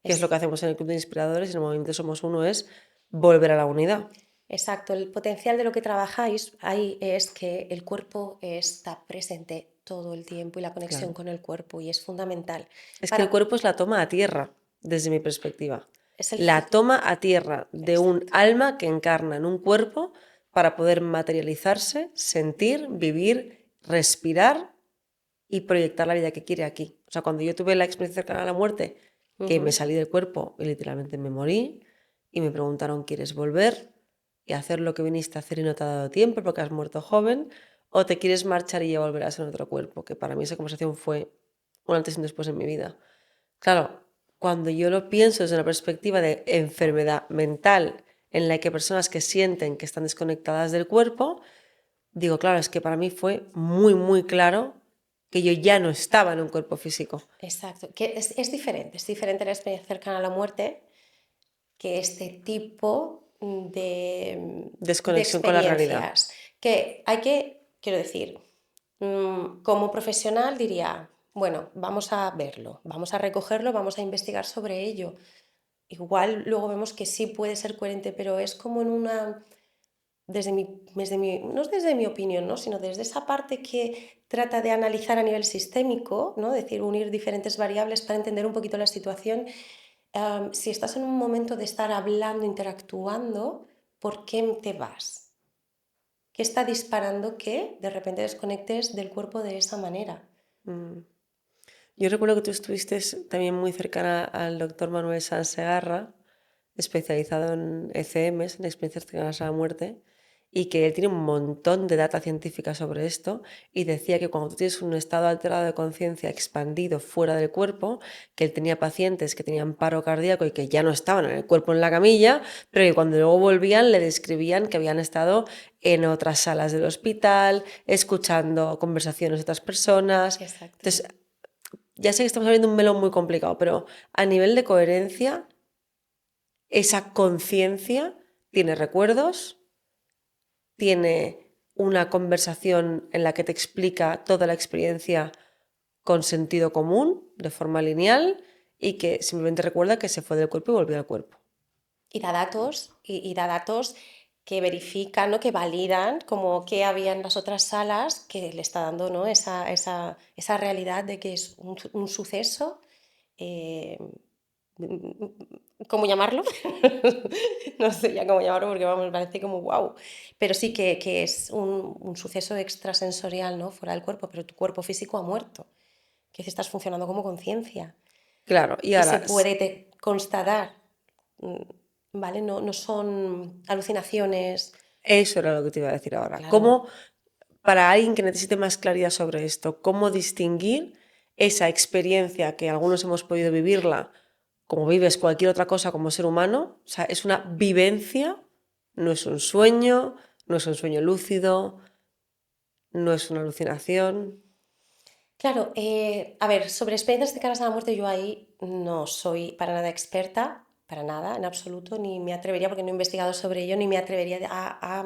que es lo Es que hacemos en el Club de Inspiradores y en el Movimiento Somos Uno, es volver a la unidad. exacto, el potencial de lo que trabajáis ahí es que el cuerpo está presente todo el tiempo y la conexión Claro. con el cuerpo y es fundamental Es que el para cuerpo es la toma a tierra, desde mi perspectiva. es el La toma a tierra de un exacto, alma que encarna en un cuerpo para poder materializarse, sentir, vivir, respirar y proyectar la vida que quiere aquí. O sea, cuando yo tuve la experiencia cercana a la muerte, que me ujú, salí del cuerpo y literalmente me morí, y me preguntaron, ¿quieres volver y hacer lo que viniste a hacer y no te ha dado tiempo porque has muerto joven? ¿O te quieres marchar y ya volverás en otro cuerpo? Que para mí esa conversación fue un antes y un después en mi vida. Claro, cuando yo lo pienso desde una perspectiva de enfermedad mental, en la que hay personas que sienten que están desconectadas del cuerpo, digo, claro, es que para mí fue muy, muy claro que yo ya no estaba en un cuerpo físico. exacto, que es diferente la experiencia cercana a la muerte que este tipo de Desconexión con la realidad. experiencias. Que hay que, quiero decir, como profesional diría, bueno, vamos a verlo, vamos a recogerlo, vamos a investigar sobre ello. Igual luego vemos que sí puede ser coherente, pero es como en una, no es desde mi opinión, ¿no? Sino desde esa parte que trata de analizar a nivel sistémico, ¿no? Es decir, unir diferentes variables para entender un poquito la situación. Si estás en un momento de estar hablando, interactuando, ¿por qué te vas? ¿Qué está disparando que de repente desconectes del cuerpo de esa manera? Mm. Yo recuerdo que tú estuviste también muy cercana al doctor Manuel Sanz Segarra, especializado en ECMs, en experiencias cercanas a la muerte, y que él tiene un montón de data científica sobre esto, y decía que cuando tú tienes un estado alterado de conciencia expandido fuera del cuerpo, que él tenía pacientes que tenían paro cardíaco y que ya no estaban en el cuerpo en la camilla, pero que cuando luego volvían le describían que habían estado en otras salas del hospital, escuchando conversaciones de otras personas. Exacto. Entonces, ya sé que estamos abriendo un melón muy complicado, pero a nivel de coherencia, esa conciencia tiene recuerdos, tiene una conversación en la que te explica toda la experiencia con sentido común, de forma lineal, y que simplemente recuerda que se fue del cuerpo y volvió al cuerpo. Y da datos, y da datos que verifican, ¿no? Que validan como que había en las otras salas, que le está dando, ¿no? Esa realidad de que es un suceso. eh, ¿Cómo llamarlo? No sé ya cómo llamarlo porque vamos, me parece como wow. Pero sí que es un suceso extrasensorial, ¿no? Fuera del cuerpo, pero tu cuerpo físico ha muerto. Que si estás funcionando como conciencia. Claro, y Y se ahora, puede constatar, mm, ¿vale? No, no son alucinaciones. eso era lo que te iba a decir ahora. Claro, ¿Cómo, para alguien que necesite más claridad sobre esto, cómo distinguir esa experiencia que algunos hemos podido vivirla como vives cualquier otra cosa como ser humano? O sea, es una vivencia, no es un sueño, no es un sueño lúcido, no es una alucinación. claro. A ver, sobre experiencias cercanas a la muerte, yo ahí no soy para nada experta, para nada, en absoluto, ni me atrevería, porque no he investigado sobre ello, ni me atrevería a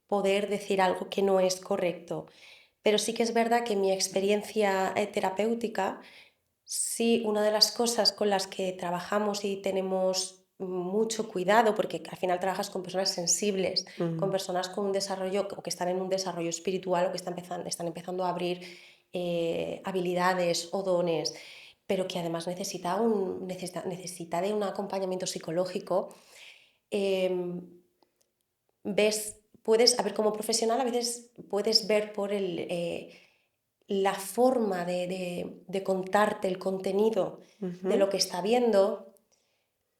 poder decir algo que no es correcto. Pero sí que es verdad que mi experiencia terapéutica, sí, una de las cosas con las que trabajamos y tenemos mucho cuidado, porque al final trabajas con personas sensibles, con Mm, personas con un desarrollo o que están en un desarrollo espiritual o que están empezando a abrir habilidades o dones, pero que además necesita de un acompañamiento psicológico. eh, Ves, puedes, a ver, como profesional a veces puedes ver por el, la forma de contarte el contenido de Ujú. lo que está viendo,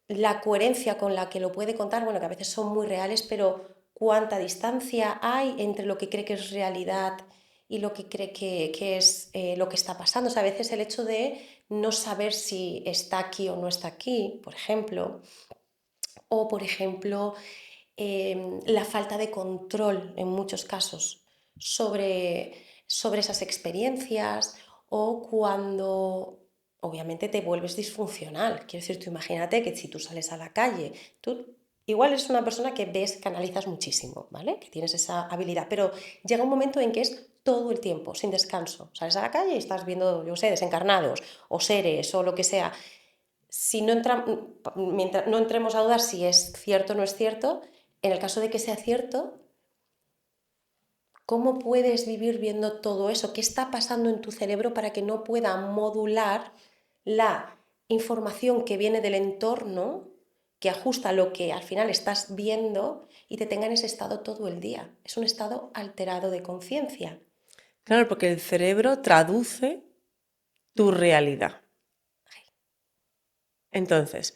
la coherencia con la que lo puede contar, bueno, que a veces son muy reales, pero cuánta distancia hay entre lo que cree que es realidad y lo que cree que es lo que está pasando. O sea, a veces el hecho de no saber si está aquí o no está aquí, por ejemplo, o por ejemplo, la falta de control en muchos casos sobre esas experiencias, o cuando obviamente te vuelves disfuncional. Quiero decir, tú imagínate que si tú sales a la calle, tú igual eres una persona que ves, que analizas muchísimo, ¿vale? Que tienes esa habilidad, pero llega un momento en que es todo el tiempo, sin descanso. Sales a la calle y estás viendo, yo sé, desencarnados o seres o lo que sea. Si no mientras no entremos a dudar si es cierto o no es cierto, en el caso de que sea cierto, ¿cómo puedes vivir viendo todo eso? ¿Qué está pasando en tu cerebro para que no pueda modular la información que viene del entorno, que ajusta lo que al final estás viendo y te tenga en ese estado todo el día? Es un estado alterado de conciencia. Claro, porque el cerebro traduce tu realidad. Entonces,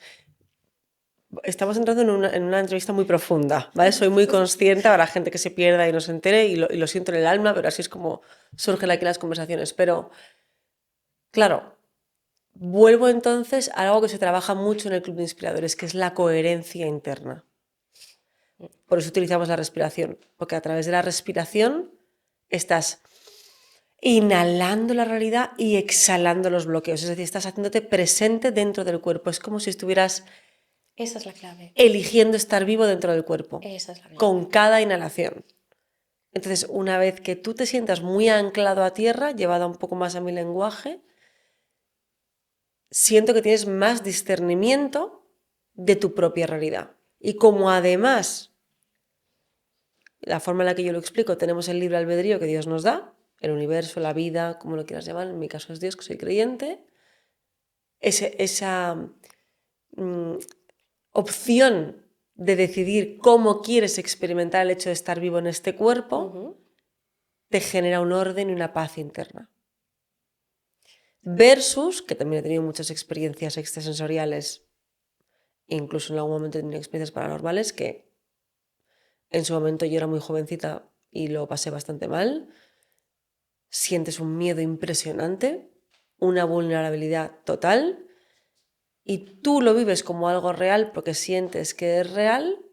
estamos entrando en una entrevista muy profunda, ¿vale? Soy muy consciente para la gente que se pierda y no se entere y lo siento en el alma, pero así es como surgen aquí las conversaciones. Pero, claro, vuelvo entonces a algo que se trabaja mucho en el Club de Inspiradores, que es la coherencia interna. Por eso utilizamos la respiración, porque a través de la respiración estás inhalando la realidad y exhalando los bloqueos, es decir, estás haciéndote presente dentro del cuerpo. Es como si estuvieras Esa es la clave. eligiendo estar vivo dentro del cuerpo, Esa es la con clave. cada inhalación. Entonces, una vez que tú te sientas muy anclado a tierra, llevada un poco más a mi lenguaje, siento que tienes más discernimiento de tu propia realidad. Y como además, la forma en la que yo lo explico, tenemos el libre albedrío que Dios nos da, el universo, la vida, como lo quieras llamar, en mi caso es Dios, que soy creyente, esa mm, opción de decidir cómo quieres experimentar el hecho de estar vivo en este cuerpo, Ujú. te genera un orden y una paz interna. Versus, que también he tenido muchas experiencias extrasensoriales, incluso en algún momento he tenido experiencias paranormales, que en su momento yo era muy jovencita y lo pasé bastante mal. Sientes un miedo impresionante, una vulnerabilidad total, y tú lo vives como algo real porque sientes que es real,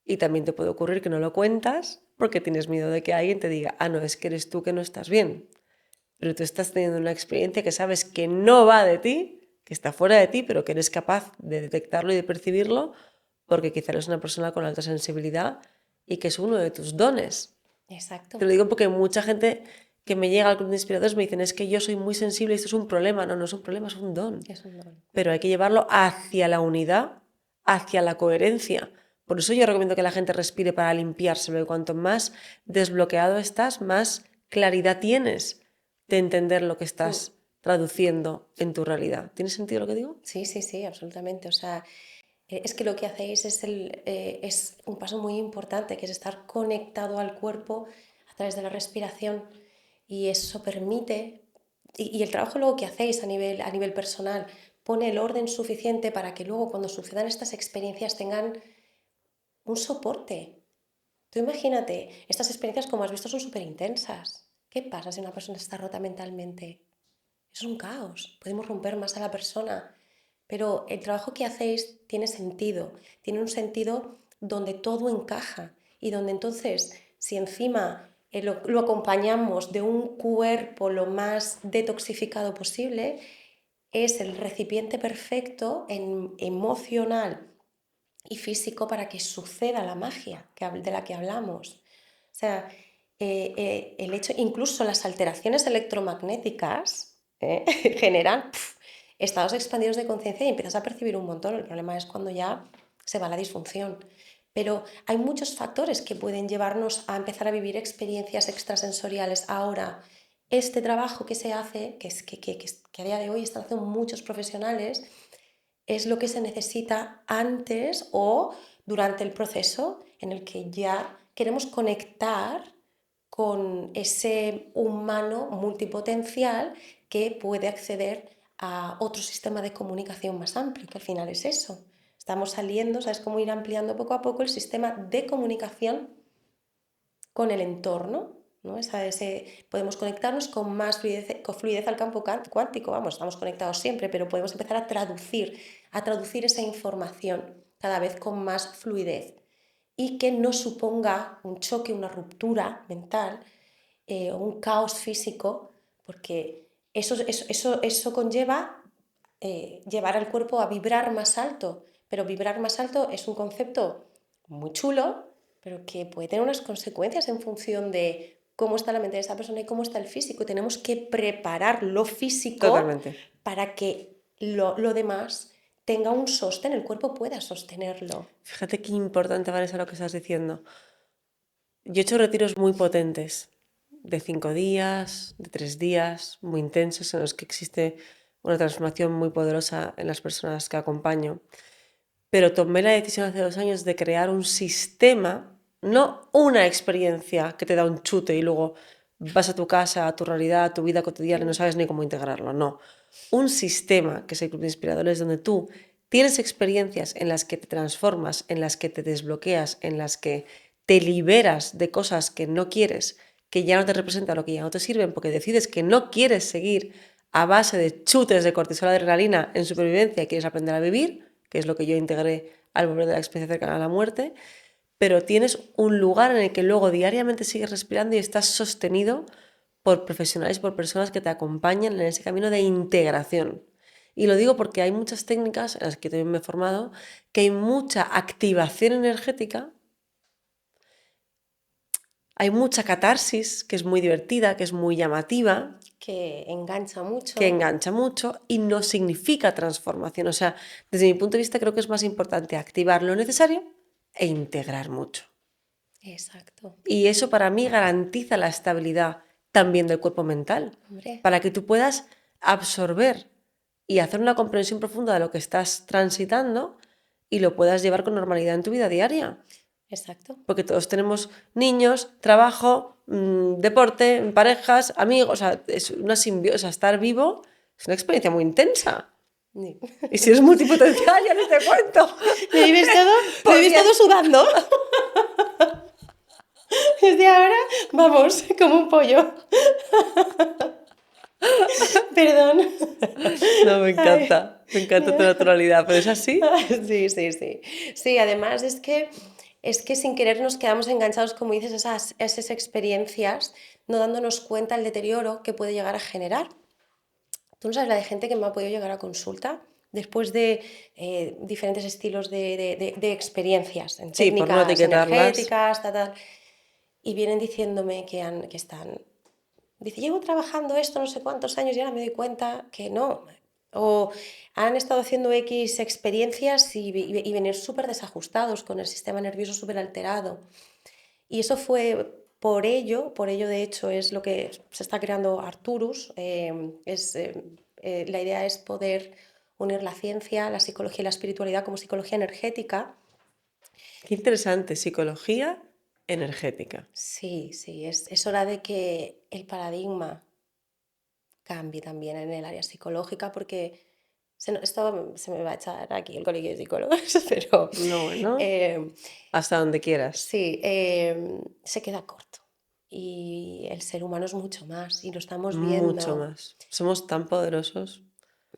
y también te puede ocurrir que no lo cuentas porque tienes miedo de que alguien te diga, ah, no, es que eres tú que no estás bien. Pero tú estás teniendo una experiencia que sabes que no va de ti, que está fuera de ti, pero que eres capaz de detectarlo y de percibirlo porque quizá eres una persona con alta sensibilidad y que es uno de tus dones. Exacto. Te lo digo porque mucha gente que me llega al club de inspiradores me dicen, es que yo soy muy sensible y esto es un problema. No, no es un problema, es un don. Es un don. Pero hay que llevarlo hacia la unidad, hacia la coherencia. Por eso yo recomiendo que la gente respire para limpiarse, porque cuanto más desbloqueado estás, más claridad tienes de entender lo que Mm. estás traduciendo en tu realidad. ¿Tiene sentido lo que digo? Sí, sí, sí, absolutamente. O sea, es que lo que hacéis es un paso muy importante, que es estar conectado al cuerpo a través de la respiración, y eso permite, y el trabajo luego que hacéis a nivel personal, pone el orden suficiente para que luego cuando sucedan estas experiencias tengan un soporte. Tú imagínate, estas experiencias, como has visto, son súper intensas. ¿Qué pasa si una persona está rota mentalmente? Es un caos, podemos romper más a la persona, pero el trabajo que hacéis tiene sentido, tiene un sentido donde todo encaja, y donde entonces, si encima lo acompañamos de un cuerpo lo más detoxificado posible, es el recipiente perfecto emocional y físico para que suceda la magia de la que hablamos. O sea, el hecho, incluso las alteraciones electromagnéticas generan estados expandidos de conciencia y empiezas a percibir un montón. El problema es cuando ya se va la disfunción. Pero hay muchos factores que pueden llevarnos a empezar a vivir experiencias extrasensoriales. Ahora, este trabajo que se hace, que a día de hoy están haciendo muchos profesionales, es lo que se necesita antes o durante el proceso en el que ya queremos conectar con ese humano multipotencial que puede acceder a otro sistema de comunicación más amplio, que al final es eso. Estamos saliendo, ¿sabes cómo ir ampliando poco a poco el sistema de comunicación con el entorno? ¿No? Podemos conectarnos con más fluidez al campo cuántico, vamos, estamos conectados siempre, pero podemos empezar a traducir esa información cada vez con más fluidez y que no suponga un choque, una ruptura mental o un caos físico, porque eso conlleva llevar al cuerpo a vibrar más alto, pero vibrar más alto es un concepto muy chulo, pero que puede tener unas consecuencias en función de cómo está la mente de esa persona y cómo está el físico. Tenemos que preparar lo físico Totalmente. para que lo demás tenga un sostén, el cuerpo pueda sostenerlo. Fíjate qué importante, Vanessa, lo que estás diciendo. Yo he hecho retiros muy potentes, de 5 días, de 3 días, muy intensos, en los que existe una transformación muy poderosa en las personas que acompaño. Pero tomé la decisión hace 2 años de crear un sistema, no una experiencia que te da un chute y luego vas a tu casa, a tu realidad, a tu vida cotidiana y no sabes ni cómo integrarlo. No. Un sistema, que es el Club de Inspiradores, donde tú tienes experiencias en las que te transformas, en las que te desbloqueas, en las que te liberas de cosas que no quieres, que ya no te representan o que ya no te sirven, porque decides que no quieres seguir a base de chutes de cortisol, adrenalina en supervivencia y quieres aprender a vivir, que es lo que yo integré al volver de la experiencia cercana a la muerte, pero tienes un lugar en el que luego diariamente sigues respirando y estás sostenido por profesionales, por personas que te acompañan en ese camino de integración. Y lo digo porque hay muchas técnicas en las que también me he formado, que hay mucha activación energética, hay mucha catarsis, que es muy divertida, que es muy llamativa, que engancha mucho. que engancha mucho y no significa transformación. O sea, desde mi punto de vista creo que es más importante activar lo necesario e integrar mucho. Exacto. Y eso para mí garantiza la estabilidad también del cuerpo mental, Hombre. para que tú puedas absorber y hacer una comprensión profunda de lo que estás transitando y lo puedas llevar con normalidad en tu vida diaria. Exacto. Porque todos tenemos niños, trabajo, deporte, parejas, amigos, o sea, es una simbiosis, estar vivo es una experiencia muy intensa. Sí. Y si eres multipotencial, ya no te cuento. ¿Me vives todo sudando? Desde ahora, vamos, como un pollo. Perdón. No, me encanta tu naturalidad, pero es así. Sí, sí, sí. Sí, además es que sin querer nos quedamos enganchados, como dices, esas experiencias, no dándonos cuenta del deterioro que puede llegar a generar. Tú no sabes la de gente que me ha podido llegar a consulta después de diferentes estilos de experiencias, en Sí, por no técnicas etiquetarlas. energéticas, y vienen diciéndome que están. Dice, llevo trabajando esto no sé cuántos años y ahora me doy cuenta que no. O han estado haciendo X experiencias y venir súper desajustados, con el sistema nervioso súper alterado. Y eso fue por ello de hecho es lo que se está creando Arcturus. La idea es poder unir la ciencia, la psicología y la espiritualidad como psicología energética. Qué interesante, psicología energética. Sí, sí, es hora de que el paradigma cambie también en el área psicológica, porque esto se me va a echar aquí el colegio de psicólogos, pero No, bueno, eh, hasta donde quieras. sí, se queda corto. Y el ser humano es mucho más, y lo estamos Mucho viendo. más. Somos tan poderosos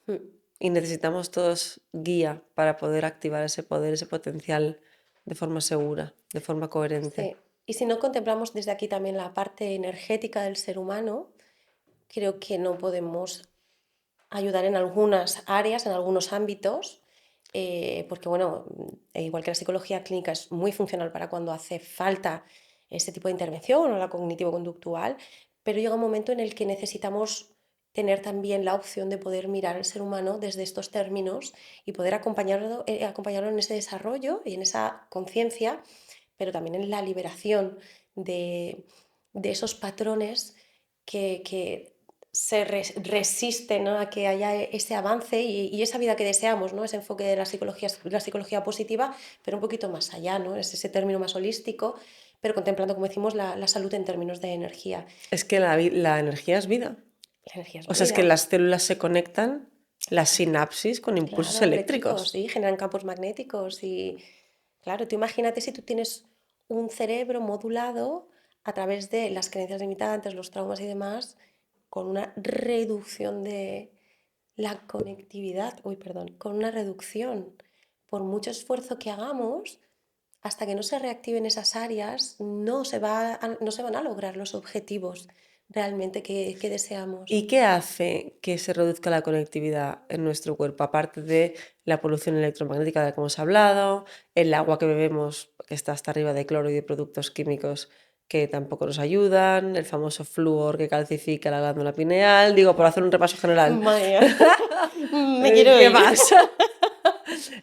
Mm. y necesitamos todos guía para poder activar ese poder, ese potencial de forma segura, de forma coherente. Sí. Y si no contemplamos desde aquí también la parte energética del ser humano, creo que no podemos ayudar en algunas áreas, en algunos ámbitos, porque bueno, igual que la psicología clínica es muy funcional para cuando hace falta este tipo de intervención o la cognitivo-conductual, pero llega un momento en el que necesitamos tener también la opción de poder mirar al ser humano desde estos términos y poder acompañarlo en ese desarrollo y en esa conciencia, pero también en la liberación de, de esos patrones que resisten, ¿no?, a que haya ese avance y esa vida que deseamos, ¿no? Ese enfoque de la psicología positiva, pero un poquito más allá, ¿no? Es ese término más holístico, pero contemplando, como decimos, la salud en términos de energía. Es que la energía es vida. La energía es O sea, es que vida. las células se conectan, las sinapsis, con impulsos Claro, eléctricos, eléctricos. sí, generan campos magnéticos y, claro, tú imagínate si tú tienes un cerebro modulado a través de las creencias limitantes, los traumas y demás, con una reducción de la conectividad, uy, perdón, con una reducción. Por mucho esfuerzo que hagamos, hasta que no se reactiven esas áreas, no se van a lograr los objetivos realmente que deseamos. ¿Y qué hace que se reduzca la conectividad en nuestro cuerpo? Aparte de la polución electromagnética de la que hemos hablado, el agua que bebemos, que está hasta arriba de cloro y de productos químicos que tampoco nos ayudan, el famoso flúor que calcifica la glándula pineal, digo, por hacer un repaso general. Madre mía, me quiero ¿Qué ir. más?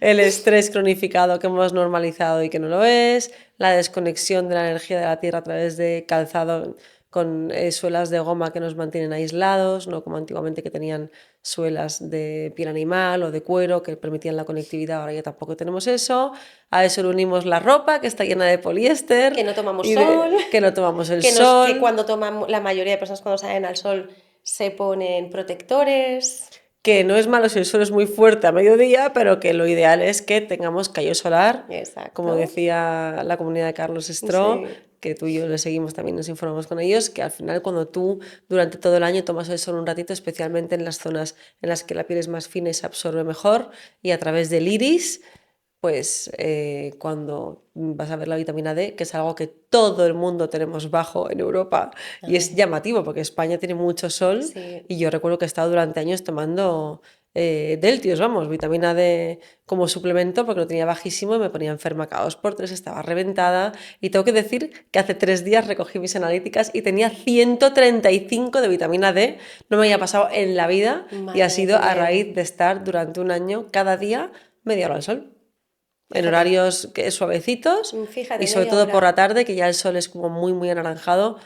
El estrés cronificado que hemos normalizado y que no lo es, la desconexión de la energía de la Tierra a través de calzado con suelas de goma que nos mantienen aislados, no como antiguamente que tenían suelas de piel animal o de cuero que permitían la conectividad, ahora ya tampoco tenemos eso. A eso le unimos la ropa que está llena de poliéster Que no tomamos y sol, que no tomamos el que sol. cuando tomamos, la mayoría de personas cuando salen al sol se ponen protectores. Que no es malo si el sol es muy fuerte a mediodía, pero que lo ideal es que tengamos callo solar, como Exacto. decía la comunidad de Carlos Stroh, Sí, que tú y yo le seguimos también, nos informamos con ellos, que al final cuando tú durante todo el año tomas el sol un ratito, especialmente en las zonas en las que la piel es más fina y se absorbe mejor, y a través del iris, pues cuando vas a ver la vitamina D, que es algo que todo el mundo tenemos bajo en Europa, y es ay, llamativo porque España tiene mucho sol, sí, y yo recuerdo que he estado durante años tomando Deltios, vamos, vitamina D como suplemento porque lo tenía bajísimo y me ponía enferma cada 2 por 3, estaba reventada, y tengo que decir que hace 3 días recogí mis analíticas y tenía 135 de vitamina D, no me había pasado en la vida, y ha madre mía, sido qué a bien. raíz de estar durante un año cada día media hora al sol en Fíjate, horarios suavecitos, y fíjate, sobre media todo por la hora. tarde, que ya el sol es como muy, muy anaranjado,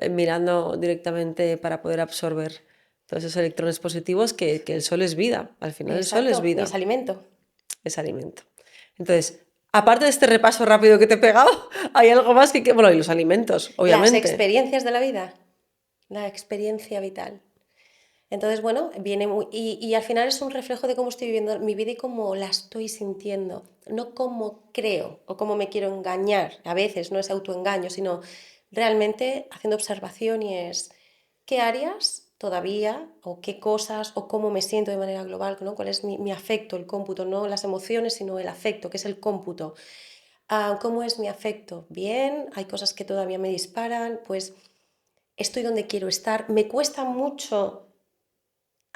mirando directamente para poder absorber todos esos electrones positivos, que el sol es vida. Al final el sol es Exacto, y es vida, alimento. es alimento. Entonces, aparte de este repaso rápido que te he pegado, hay algo más bueno, y los alimentos, Las obviamente. experiencias de la vida, la experiencia vital. Entonces, bueno, y al final es un reflejo de cómo estoy viviendo mi vida y cómo la estoy sintiendo, no cómo creo o cómo me quiero engañar. A veces no es autoengaño, sino realmente haciendo observación y es qué áreas todavía o qué cosas o cómo me siento de manera global, ¿no? ¿Cuál es mi afecto, el cómputo? No las emociones, sino el afecto, que es el cómputo. ¿Cómo es mi afecto? Bien, hay cosas que todavía me disparan, pues estoy donde quiero estar. Me cuesta mucho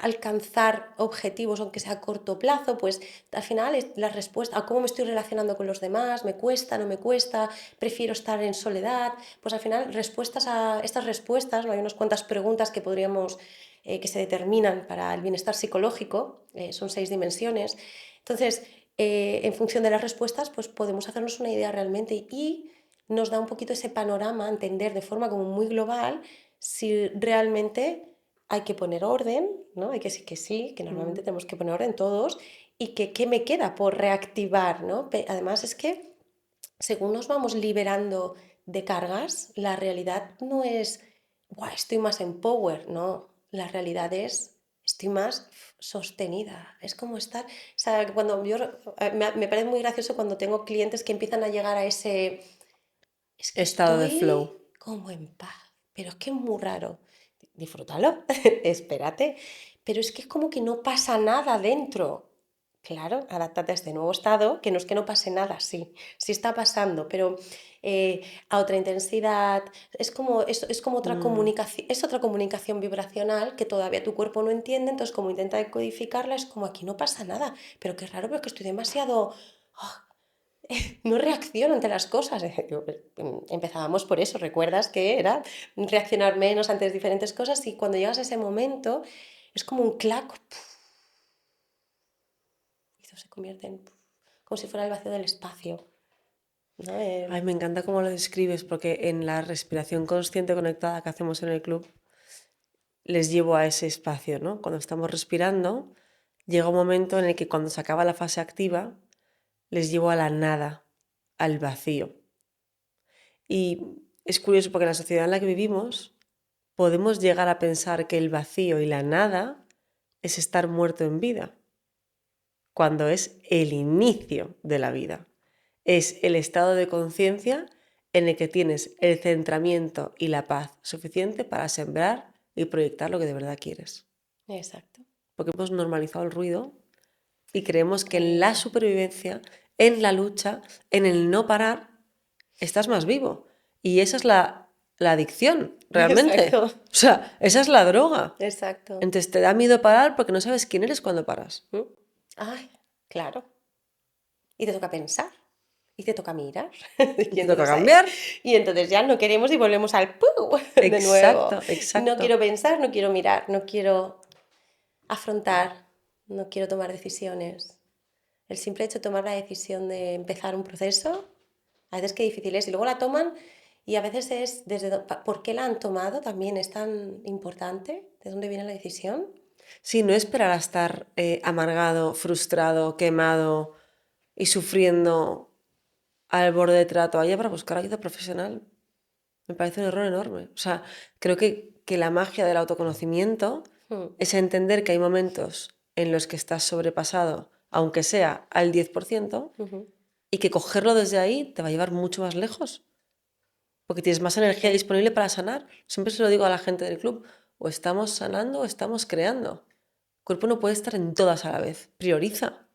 alcanzar objetivos, aunque sea a corto plazo, pues al final es la respuesta a cómo me estoy relacionando con los demás, me cuesta, no me cuesta, prefiero estar en soledad, pues al final respuestas a estas respuestas, ¿no? Hay unas cuantas preguntas que podríamos, que se determinan para el bienestar psicológico, son 6 dimensiones, entonces en función de las respuestas pues podemos hacernos una idea realmente y nos da un poquito ese panorama, entender de forma como muy global si realmente hay que poner orden, ¿no? Hay que decir que sí, que normalmente Mm. tenemos que poner orden todos y que qué me queda por reactivar, ¿no? Además es que según nos vamos liberando de cargas, la realidad no es, "Buah, estoy más en power", no, la realidad es, estoy más sostenida, es como estar, o sea, cuando yo, me parece muy gracioso cuando tengo clientes que empiezan a llegar a ese, es que Estado de flow. estoy como en paz, pero es que es muy raro. Disfrútalo, espérate. Pero es que es como que no pasa nada dentro. Claro, adáptate a este nuevo estado, que no es que no pase nada, sí, sí está pasando, pero a otra intensidad. Es como otra Mm. comunicación, es otra comunicación vibracional que todavía tu cuerpo no entiende, entonces como intenta decodificarla, es como aquí no pasa nada, pero qué raro, pero es que estoy demasiado. ah, no reacciono ante las cosas. Empezábamos por eso, ¿recuerdas que era reaccionar menos ante diferentes cosas? Y cuando llegas a ese momento es como un clac, ¡puf! Y eso se convierte en como si fuera el vacío del espacio, ¿no? Ay, me encanta cómo lo describes, porque en la respiración consciente conectada que hacemos en el club, les llevo a ese espacio, ¿no? Cuando estamos respirando, llega un momento en el que cuando se acaba la fase activa, les llevo a la nada, al vacío. Y es curioso porque en la sociedad en la que vivimos podemos llegar a pensar que el vacío y la nada es estar muerto en vida, cuando es el inicio de la vida. Es el estado de conciencia en el que tienes el centramiento y la paz suficiente para sembrar y proyectar lo que de verdad quieres. Exacto. Porque hemos normalizado el ruido y creemos que en la supervivencia, en la lucha, en el no parar, estás más vivo. Y esa es la adicción, realmente. Exacto. O sea, esa es la droga. Exacto. Entonces te da miedo parar porque no sabes quién eres cuando paras. Ay, claro. Y te toca pensar. Y te toca mirar. Y te toca entonces, cambiar. y entonces ya no queremos y volvemos al ¡pum! De nuevo. Exacto, No exacto. quiero pensar, no quiero mirar, no quiero afrontar, no quiero tomar decisiones. El simple hecho de tomar la decisión de empezar un proceso, a veces qué difícil es. Y luego la toman y a veces es ¿por qué la han tomado? También es tan importante. ¿De dónde viene la decisión? Sí, no esperar a estar amargado, frustrado, quemado y sufriendo al borde de la toalla para buscar ayuda profesional. Me parece un error enorme. O sea, creo que la magia del autoconocimiento es entender que hay momentos en los que estás sobrepasado, aunque sea al 10%, y que cogerlo desde ahí te va a llevar mucho más lejos, porque tienes más energía disponible para sanar. Siempre se lo digo a la gente del club, o estamos sanando o estamos creando. El cuerpo no puede estar en todas a la vez. Prioriza.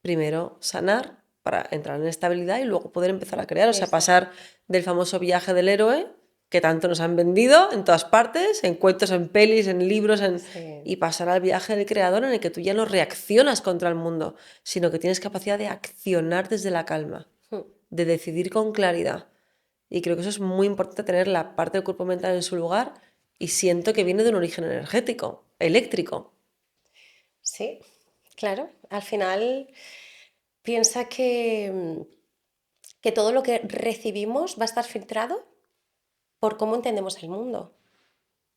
Primero sanar para entrar en estabilidad y luego poder empezar a crear. O sea, Exacto. pasar del famoso viaje del héroe que tanto nos han vendido en todas partes, en cuentos, en pelis, en libros, Sí. y pasar al viaje del creador en el que tú ya no reaccionas contra el mundo, sino que tienes capacidad de accionar desde la calma, de decidir con claridad. Y creo que eso es muy importante, tener la parte del cuerpo mental en su lugar, y siento que viene de un origen energético, eléctrico. Sí, claro. Al final piensa que todo lo que recibimos va a estar filtrado por cómo entendemos el mundo.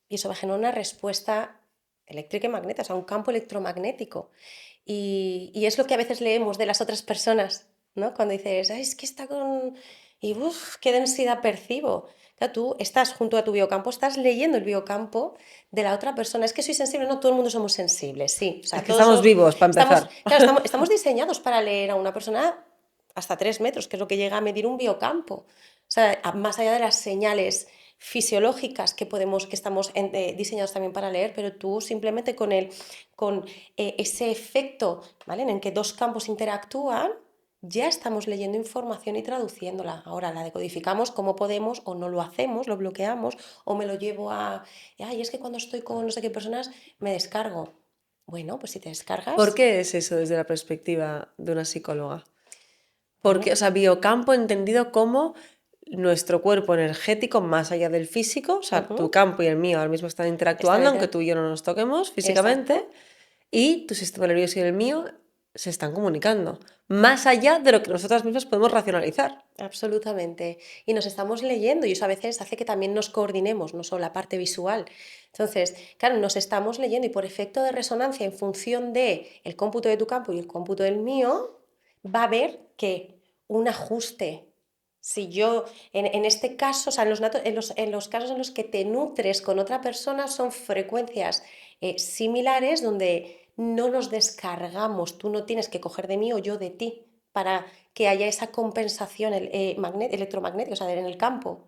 Y eso va a generar una respuesta eléctrica y magnética, o sea, un campo electromagnético. Y es lo que a veces leemos de las otras personas, ¿no? Cuando dices, "Ay, es que está con... Y uff, qué densidad percibo". Claro, tú estás junto a tu biocampo, estás leyendo el biocampo de la otra persona. Es que soy sensible, no, todo el mundo somos sensibles, sí. O Es sea, que todos estamos somos... vivos, para empezar. Claro, estamos diseñados para leer a una persona hasta 3 metros, que es lo que llega a medir un biocampo. O sea, más allá de las señales fisiológicas que estamos diseñados también para leer, pero tú simplemente con ese efecto, ¿vale? En el que dos campos interactúan, ya estamos leyendo información y traduciéndola. Ahora la decodificamos como podemos, o no lo hacemos, lo bloqueamos, o me lo llevo ay, es que cuando estoy con no sé qué personas me descargo. Bueno, pues si te ¿Por descargas, qué es eso desde la perspectiva de una psicóloga? Porque, o bueno, sea, biocampo entendido como nuestro cuerpo energético más allá del físico, o sea, tu campo y el mío ahora mismo están está interactuando, aunque bien. tú y yo no nos toquemos físicamente, Exacto. y tu sistema nervioso y el mío se están comunicando, más allá de lo que nosotras mismas podemos racionalizar. Absolutamente. Y nos estamos leyendo y eso a veces hace que también nos coordinemos, no solo la parte visual. Entonces, claro, nos estamos leyendo y por efecto de resonancia en función de el cómputo de tu campo y el cómputo del mío, va a haber que un ajuste. Si yo, en este caso, o sea, en los casos en los que te nutres con otra persona, son frecuencias similares donde no nos descargamos. Tú no tienes que coger de mí o yo de ti para que haya esa compensación electromagnética, o sea, en el campo.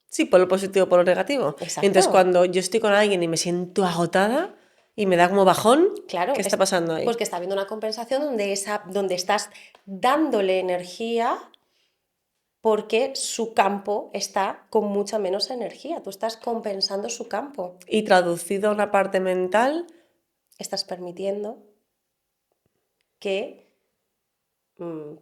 Sí, por lo positivo, por lo negativo. Entonces, Exacto. cuando yo estoy con alguien y me siento agotada y me da como bajón, Claro, ¿qué está pasando pues ahí? que está habiendo una compensación donde estás dándole energía porque su campo está con mucha menos energía. Tú estás compensando su campo. Y traducido a una parte mental, Estás permitiendo que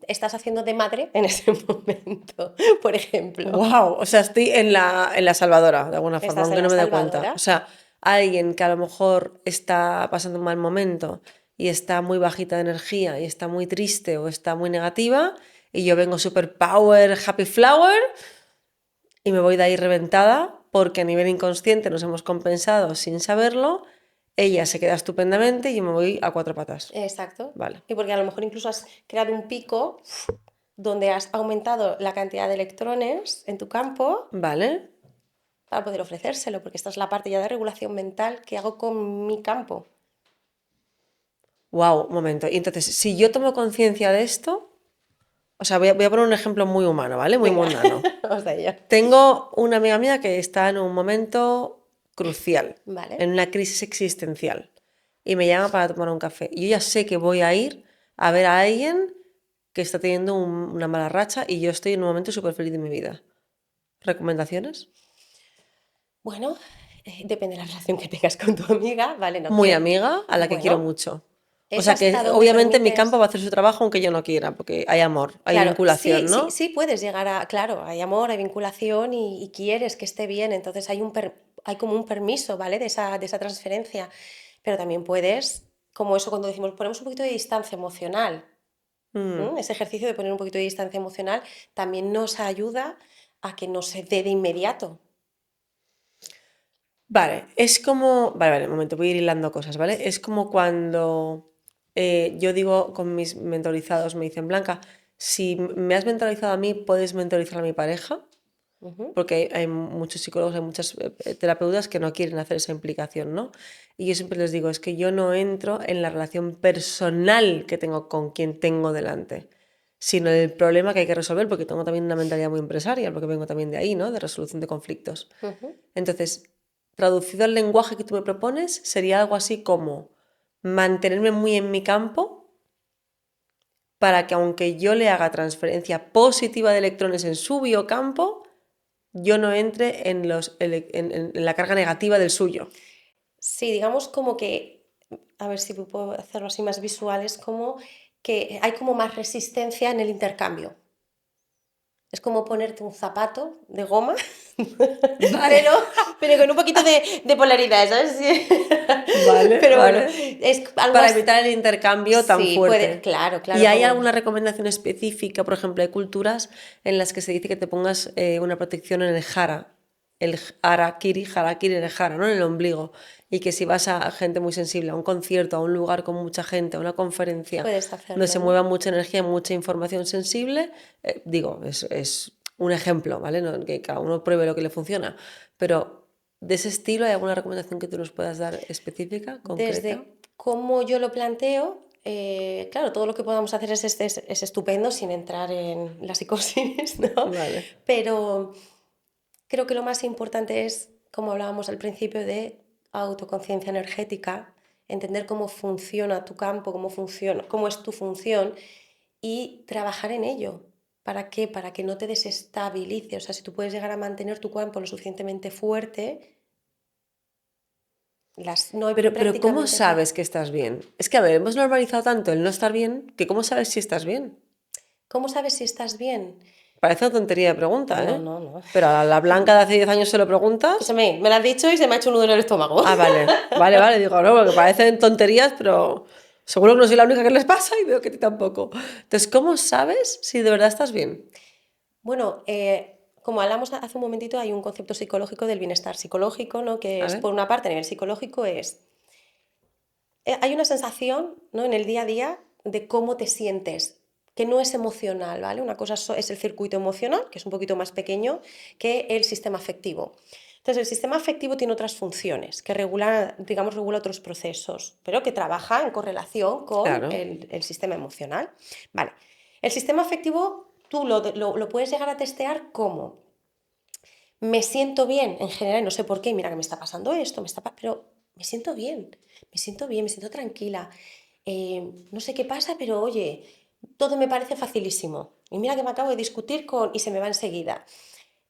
estás haciendo de madre en ese momento, por ejemplo. wow, o sea, estoy en la salvadora, de alguna forma, Estás en aunque la no me dé cuenta. O salvadora. sea, alguien que a lo mejor está pasando un mal momento y está muy bajita de energía y está muy triste o está muy negativa, y yo vengo super power, happy flower, y me voy de ahí reventada porque a nivel inconsciente nos hemos compensado sin saberlo. Ella se queda estupendamente y yo me voy a cuatro patas. Exacto. Vale. Y porque a lo mejor incluso has creado un pico donde has aumentado la cantidad de electrones en tu campo Vale. para poder ofrecérselo, porque esta es la parte ya de regulación mental que hago con mi campo. Wow, un momento. Y entonces, si yo tomo conciencia de esto, o sea, voy a poner un ejemplo muy humano, ¿vale? Muy Venga, mundano. vamos a ello. Tengo una amiga mía que está en un momento crucial, Vale. en una crisis existencial, y me llama para tomar un café. Y yo ya sé que voy a ir a ver a alguien que está teniendo una mala racha y yo estoy en un momento súper feliz de mi vida. ¿Recomendaciones? Bueno, depende de la relación que tengas con tu amiga, ¿vale? No Muy quiero. amiga, a la que quiero Bueno, mucho. O es sea que hasta donde obviamente mi campo permites. va a hacer su trabajo aunque yo no quiera, porque hay amor, hay Claro, sí, vinculación, sí, ¿no? sí puedes llegar a. Claro, hay amor, hay vinculación y quieres que esté bien, entonces hay como un permiso, ¿vale? De esa transferencia. Pero también puedes, como eso cuando decimos, ponemos un poquito de distancia emocional. Mm. Ese ejercicio de poner un poquito de distancia emocional también nos ayuda a que no se dé de inmediato. Vale, es como. Vale, un momento, voy a ir hilando cosas, ¿vale? Es como cuando yo digo con mis mentorizados, me dicen, Blanca, si me has mentorizado a mí, puedes mentorizar a mi pareja, Ujú. porque hay muchos psicólogos, hay muchas terapeutas que no quieren hacer esa implicación, ¿no? Y yo siempre les digo, es que yo no entro en la relación personal que tengo con quien tengo delante, sino en el problema que hay que resolver, porque tengo también una mentalidad muy empresarial, porque vengo también de ahí, ¿no? De resolución de conflictos. Ujú. Entonces, traducido al lenguaje que tú me propones, sería algo así como mantenerme muy en mi campo para que aunque yo le haga transferencia positiva de electrones en su biocampo, yo no entre en la carga negativa del suyo. Sí, digamos como que, a ver si puedo hacerlo así más visual, es como que hay como más resistencia en el intercambio. Es como ponerte un zapato de goma, Vale, pero, pero con un poquito de polaridad, ¿sabes? Sí. vale, Pero bueno, vale. es algo Para así. evitar el intercambio tan Sí, puede, fuerte. claro, ¿Y claro, hay como. alguna recomendación específica? Por ejemplo, hay culturas en las que se dice que te pongas una protección en el jara, el harakiri en el jara, ¿no? En el ombligo. Y que si vas a gente muy sensible, a un concierto, a un lugar con mucha gente, a una conferencia, Puedes donde hacerlo, se ¿no? mueva mucha energía, mucha información sensible, digo, es un ejemplo, ¿vale? No, que cada uno pruebe lo que le funciona. Pero de ese estilo, ¿hay alguna recomendación que tú nos puedas dar específica, concreta? Desde cómo yo lo planteo, claro, todo lo que podamos hacer es estupendo sin entrar en la psicosis, ¿no? Vale. Pero creo que lo más importante es, como hablábamos al principio, de autoconciencia energética, entender cómo funciona tu campo, cómo funciona, cómo es tu función y trabajar en ello. ¿Para qué? Para que no te desestabilice. O sea, si tú puedes llegar a mantener tu campo lo suficientemente fuerte, no hay Pero ¿cómo prácticamente. sabes que estás bien? Es que, a ver, hemos normalizado tanto el no estar bien, que ¿cómo sabes si estás bien? ¿Cómo sabes si estás bien? Parece una tontería de pregunta, No, ¿eh? no, no. Pero a la Blanca de hace 10 años se lo preguntas. Escúchame, me lo has dicho y se me ha hecho un nudo en el estómago. Ah, vale, vale, vale, digo, no, porque parecen tonterías, pero seguro que no soy la única que les pasa y veo que a ti tampoco. Entonces, ¿cómo sabes si de verdad estás bien? Bueno, como hablamos hace un momentito, hay un concepto psicológico del bienestar psicológico, ¿no? Que A es, ver. por una parte, a nivel psicológico, hay una sensación, ¿no? En el día a día de cómo te sientes, que no es emocional, ¿vale? Una cosa es el circuito emocional, que es un poquito más pequeño que el sistema afectivo. Entonces, el sistema afectivo tiene otras funciones que regula, digamos, regula otros procesos, pero que trabaja en correlación con Claro. el sistema emocional. Vale. El sistema afectivo tú lo puedes llegar a testear como me siento bien en general, no sé por qué, mira que me está pasando esto, pero me siento bien, me siento bien, me siento tranquila. No sé qué pasa, pero oye, todo me parece facilísimo. Y mira que me acabo de discutir con y se me va enseguida.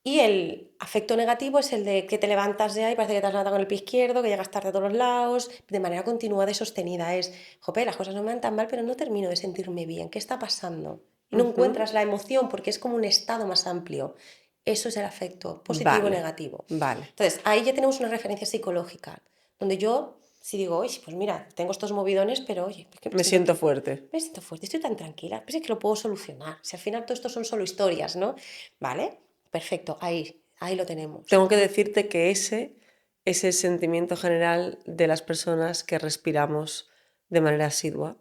Y el afecto negativo es el de que te levantas ya y parece que te has levantado con el pie izquierdo, que llegas tarde a todos los lados, de manera continuada y sostenida. Es, jope, las cosas no me van tan mal, pero no termino de sentirme bien. ¿Qué está pasando? Y no Ujú. encuentras la emoción porque es como un estado más amplio. Eso es el afecto, positivo o Vale, negativo. vale. Entonces, ahí ya tenemos una referencia psicológica, donde yo, si digo, oye, pues mira, tengo estos movidones, pero oye, es que Me siento fuerte. me siento fuerte, estoy tan tranquila, pues es que lo puedo solucionar. Si al final todo esto son solo historias, ¿no? ¿Vale? Perfecto, ahí lo tenemos. Tengo que decirte que ese es el sentimiento general de las personas que respiramos de manera asidua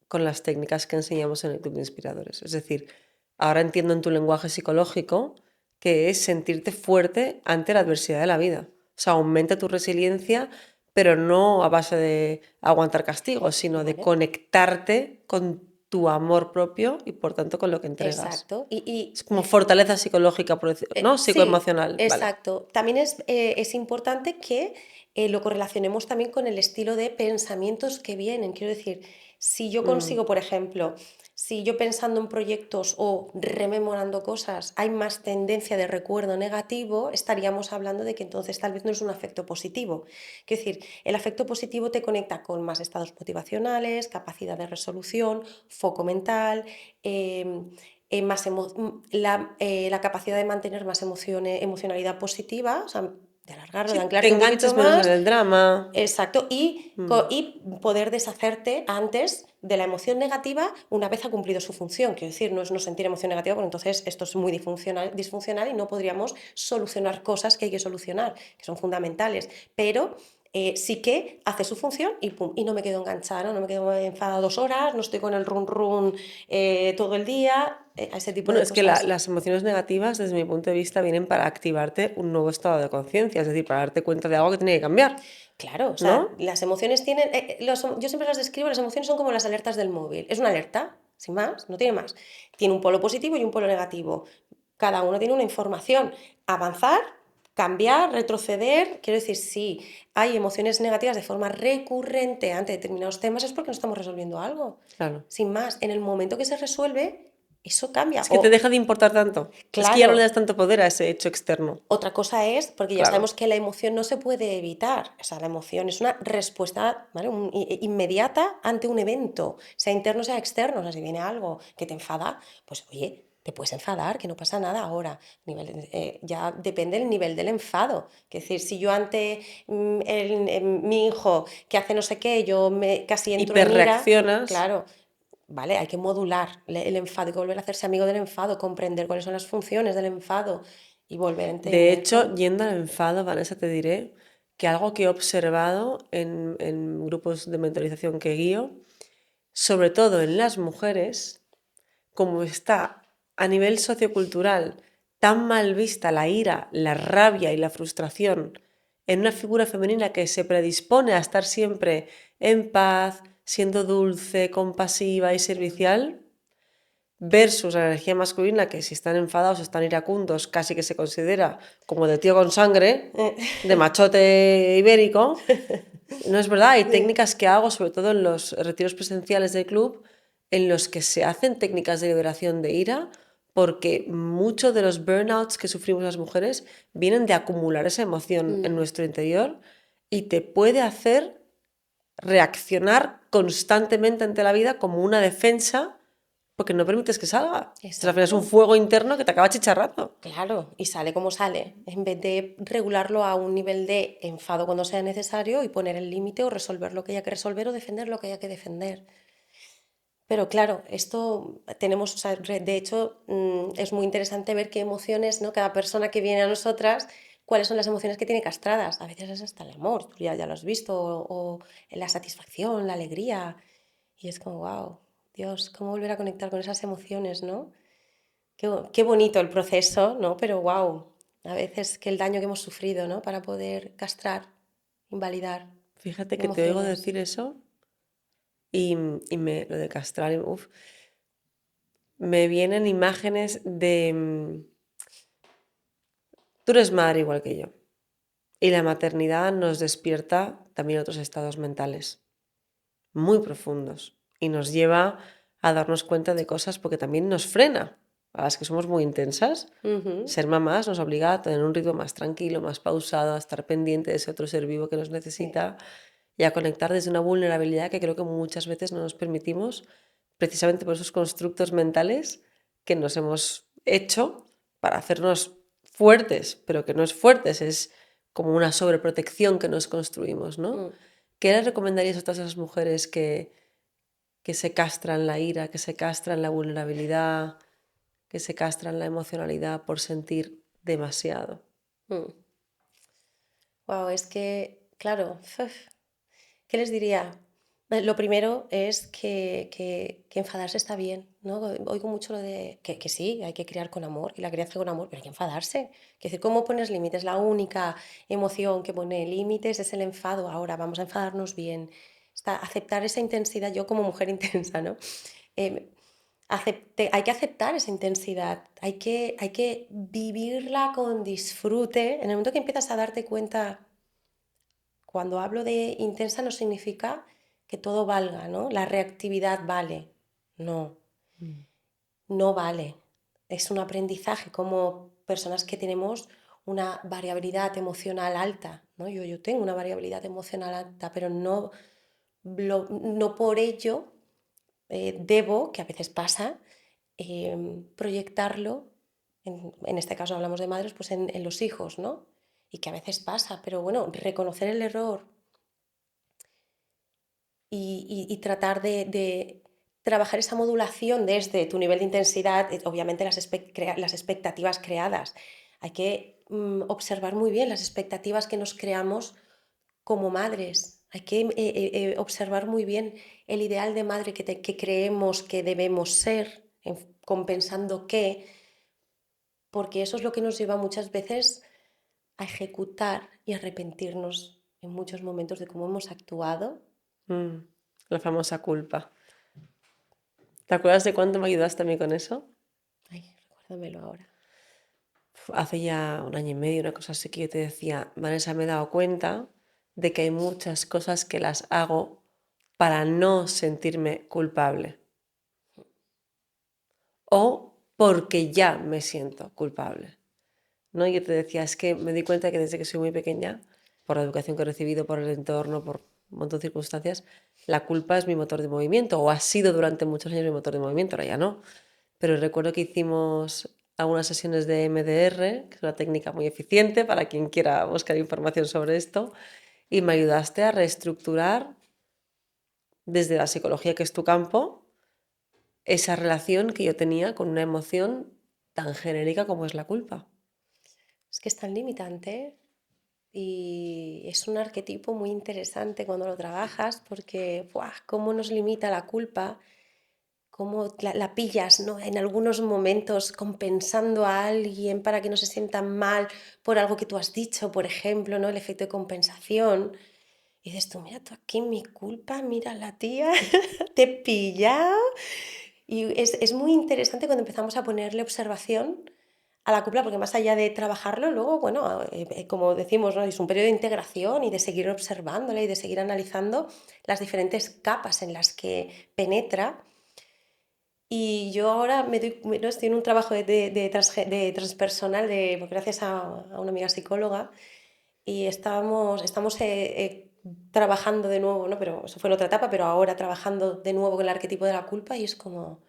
con las técnicas que enseñamos en el Club de Inspiradores. Es decir, ahora entiendo en tu lenguaje psicológico que es sentirte fuerte ante la adversidad de la vida. O sea, aumenta tu resiliencia, pero no a base de aguantar castigos, sino de ¿vale? conectarte con tu amor propio y por tanto con lo que entregas. Exacto. Es como fortaleza psicológica, por decir, ¿no? Sí, Psicoemocional, vale. exacto. También es importante que lo correlacionemos también con el estilo de pensamientos que vienen. Quiero decir, si yo Mm, consigo, por ejemplo, si yo pensando en proyectos o rememorando cosas hay más tendencia de recuerdo negativo, estaríamos hablando de que entonces tal vez no es un afecto positivo. Quiero decir, el afecto positivo te conecta con más estados motivacionales, capacidad de resolución, foco mental. em, la capacidad de mantener más emocionalidad positiva, o sea, de alargarlo, de sí, te anclarte un poquito enganchas menos en más, el drama. exacto, Mm, y poder deshacerte antes de la emoción negativa una vez ha cumplido su función. Quiero decir, no es no sentir emoción negativa, porque entonces esto es muy disfuncional y no podríamos solucionar cosas que hay que solucionar, que son fundamentales, pero sí que hace su función y, pum, y no me quedo enganchada, ¿no? No me quedo enfadada 2 horas, no estoy con el run run todo el día, a ese tipo Bueno, de es que cosas. las emociones negativas, desde mi punto de vista, vienen para activarte un nuevo estado de conciencia, es decir, para darte cuenta de algo que tiene que cambiar, Claro, o sea, ¿no? las emociones tienen, yo siempre las describo, las emociones son como las alertas del móvil. Es una alerta, sin más, no tiene más. Tiene un polo positivo y un polo negativo. Cada uno tiene una información. Avanzar, cambiar, retroceder. Quiero decir, si hay emociones negativas de forma recurrente ante determinados temas es porque no estamos resolviendo algo. Claro. Sin más, en el momento que se resuelve, eso cambia. Es que te O, deja de importar tanto. Es que ya no le claro, das tanto poder a ese hecho externo. otra cosa es, porque ya Claro. sabemos que la emoción no se puede evitar, o sea, la emoción es una respuesta, ¿vale? Inmediata ante un evento, sea interno, sea externo, o sea, si viene algo que te enfada, pues oye, te puedes enfadar, que no pasa nada ahora. Ya depende del nivel del enfado. Es decir, si yo ante mi hijo que hace no sé qué, yo me casi entro en ira, Hiperreaccionas. claro, vale, hay que modular el enfado, hay que volver a hacerse amigo del enfado, comprender cuáles son las funciones del enfado y volver a De entendimiento. hecho, yendo al enfado, Vanessa, te diré que algo que he observado en grupos de mentorización que guío, sobre todo en las mujeres, como está a nivel sociocultural tan mal vista la ira, la rabia y la frustración en una figura femenina que se predispone a estar siempre en paz, siendo dulce, compasiva y servicial, versus la energía masculina que si están enfadados, están iracundos, casi que se considera como de tío con sangre, de machote ibérico. No es verdad, hay Sí. técnicas que hago, sobre todo en los retiros presenciales del club, en los que se hacen técnicas de liberación de ira, porque muchos de los burnouts que sufrimos las mujeres vienen de acumular esa emoción en Mm, nuestro interior y te puede hacer reaccionar constantemente ante la vida como una defensa porque no permites que salga. Entonces, al final es un exacto, fuego interno que te acaba chicharrando. claro, y sale como sale, en vez de regularlo a un nivel de enfado cuando sea necesario y poner el límite o resolver lo que haya que resolver o defender lo que haya que defender. Pero claro, esto tenemos, o sea, de hecho, es muy interesante ver qué emociones, ¿no? Cada persona que viene a nosotras, cuáles son las emociones que tiene castradas. A veces es hasta el amor, tú ya lo has visto, o la satisfacción, la alegría. Y es como, wow, Dios, cómo volver a conectar con esas emociones, ¿no? Qué bonito el proceso, ¿no? Pero wow, a veces que el daño que hemos sufrido, ¿no? Para poder castrar, invalidar Fíjate que te oigo emociones. decir eso lo de castrar, uf, me vienen imágenes de... Tú eres madre igual que yo. Y la maternidad nos despierta también otros estados mentales muy profundos y nos lleva a darnos cuenta de cosas porque también nos frena. A las que somos muy intensas, Ujú, ser mamás nos obliga a tener un ritmo más tranquilo, más pausado, a estar pendiente de ese otro ser vivo que nos sí. necesita y a conectar desde una vulnerabilidad que creo que muchas veces no nos permitimos precisamente por esos constructos mentales que nos hemos hecho para hacernos fuertes, pero que no es fuertes, es como una sobreprotección que nos construimos, ¿no? Mm. ¿Qué le recomendarías a todas esas mujeres que se castran la ira, que se castran la vulnerabilidad, que se castran la emocionalidad por sentir demasiado? Wow, es que, claro, ¿qué les diría? Lo primero es que enfadarse está bien, ¿no? Oigo mucho lo de que sí, hay que criar con amor, y la crianza con amor, pero hay que enfadarse. Es decir, ¿cómo pones límites? La única emoción que pone límites es el enfado. Ahora vamos a enfadarnos bien. Aceptar esa intensidad, yo como mujer intensa, ¿no? Eh, hay que aceptar esa intensidad, hay que vivirla con disfrute. En el momento que empiezas a darte cuenta, cuando hablo de intensa no significa que todo valga, ¿no? La reactividad vale. No, Mm. no vale. Es un aprendizaje como personas que tenemos una variabilidad emocional alta, ¿no? Yo tengo una variabilidad emocional alta, pero no por ello debo, que a veces pasa, proyectarlo, en este caso hablamos de madres, pues en los hijos, ¿no? Y que a veces pasa, pero bueno, reconocer el error y tratar de trabajar esa modulación desde tu nivel de intensidad, obviamente las expectativas creadas. Hay que observar muy bien las expectativas que nos creamos como madres. Hay que observar muy bien el ideal de madre que creemos que debemos ser, compensando qué, porque eso es lo que nos lleva muchas veces a ejecutar y arrepentirnos en muchos momentos de cómo hemos actuado. Mm. La famosa culpa. ¿Te acuerdas de cuánto me ayudaste a mí con eso? Ay, recuérdamelo ahora. Hace ya un año y medio, una cosa así, que yo te decía, Vanessa, me he dado cuenta de que hay muchas cosas que las hago para no sentirme culpable o porque ya me siento culpable, ¿no? Yo te decía, es que me di cuenta que desde que soy muy pequeña, por la educación que he recibido, por el entorno, por un montón de circunstancias, la culpa es mi motor de movimiento, o ha sido durante muchos años mi motor de movimiento, ahora ya no. Pero recuerdo que hicimos algunas sesiones de MDR, que es una técnica muy eficiente para quien quiera buscar información sobre esto, y me ayudaste a reestructurar desde la psicología, que es tu campo, esa relación que yo tenía con una emoción tan genérica como es la culpa. Es que es tan limitante y es un arquetipo muy interesante cuando lo trabajas porque, ¡buah!, cómo nos limita la culpa, cómo la pillas, ¿no? En algunos momentos compensando a alguien para que no se sienta mal por algo que tú has dicho, por ejemplo, ¿no? El efecto de compensación. Y dices tú, mira tú aquí mi culpa, mira la tía, te he pillado. Y es muy interesante cuando empezamos a ponerle observación a la culpa, porque más allá de trabajarlo, luego, bueno, como decimos, ¿no? Es un periodo de integración y de seguir observándole y de seguir analizando las diferentes capas en las que penetra. Y yo ahora no, estoy en un trabajo de transpersonal, gracias a una amiga psicóloga, y estamos trabajando de nuevo, ¿no? Pero eso fue en otra etapa, pero ahora trabajando de nuevo con el arquetipo de la culpa y es como,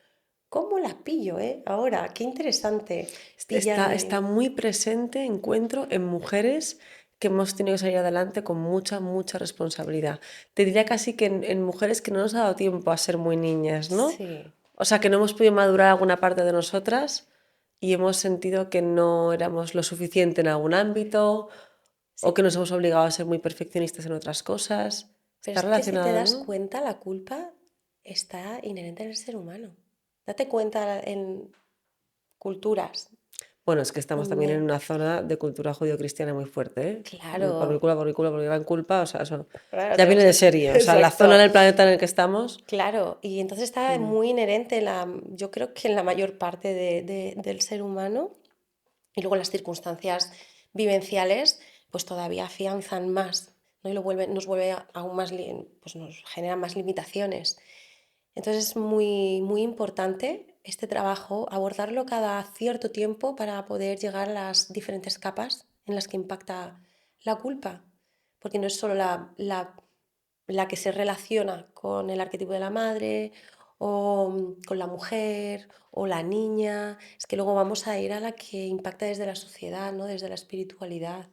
¿cómo la pillo, Ahora, qué interesante Está pillarle. muy presente, encuentro, en mujeres que hemos tenido que salir adelante con mucha, mucha responsabilidad. Te diría casi que en mujeres que no nos ha dado tiempo a ser muy niñas, ¿no? Sí, O sea, que no hemos podido madurar alguna parte de nosotras y hemos sentido que no éramos lo suficiente en algún ámbito o sí. que nos hemos obligado a ser muy perfeccionistas en otras cosas. Pero Está es que si te relacionado, das ¿no? cuenta, la culpa está inherente en el ser humano. Date cuenta en culturas Bueno, es que estamos también en donde, una zona de cultura judío-cristiana muy fuerte, ¿eh? claro, Por mi culpa, porque gran culpa, o sea, eso claro, ya viene tenemos de que... serie. O sea, la zona Exacto. en el planeta en el que estamos. Claro, y entonces está mm, muy inherente, yo creo que en la mayor parte del ser humano, y luego las circunstancias vivenciales, pues todavía afianzan más, ¿no? Y nos vuelve aún más, pues nos genera más limitaciones. Entonces es muy, muy importante este trabajo, abordarlo cada cierto tiempo para poder llegar a las diferentes capas en las que impacta la culpa, porque no es solo la que se relaciona con el arquetipo de la madre o con la mujer o la niña, es que luego vamos a ir a la que impacta desde la sociedad, ¿no? Desde la espiritualidad.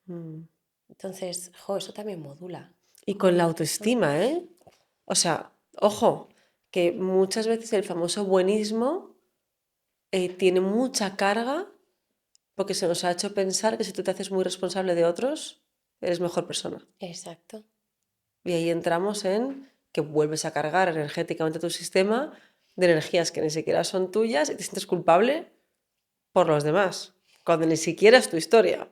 mm. Entonces, eso también modula Y con la mucho. autoestima, ¿eh? O sea, ojo, que muchas veces el famoso buenismo tiene mucha carga porque se nos ha hecho pensar que si tú te haces muy responsable de otros, eres mejor persona. Exacto. Y ahí entramos en que vuelves a cargar energéticamente tu sistema de energías que ni siquiera son tuyas y te sientes culpable por los demás, cuando ni siquiera es tu historia.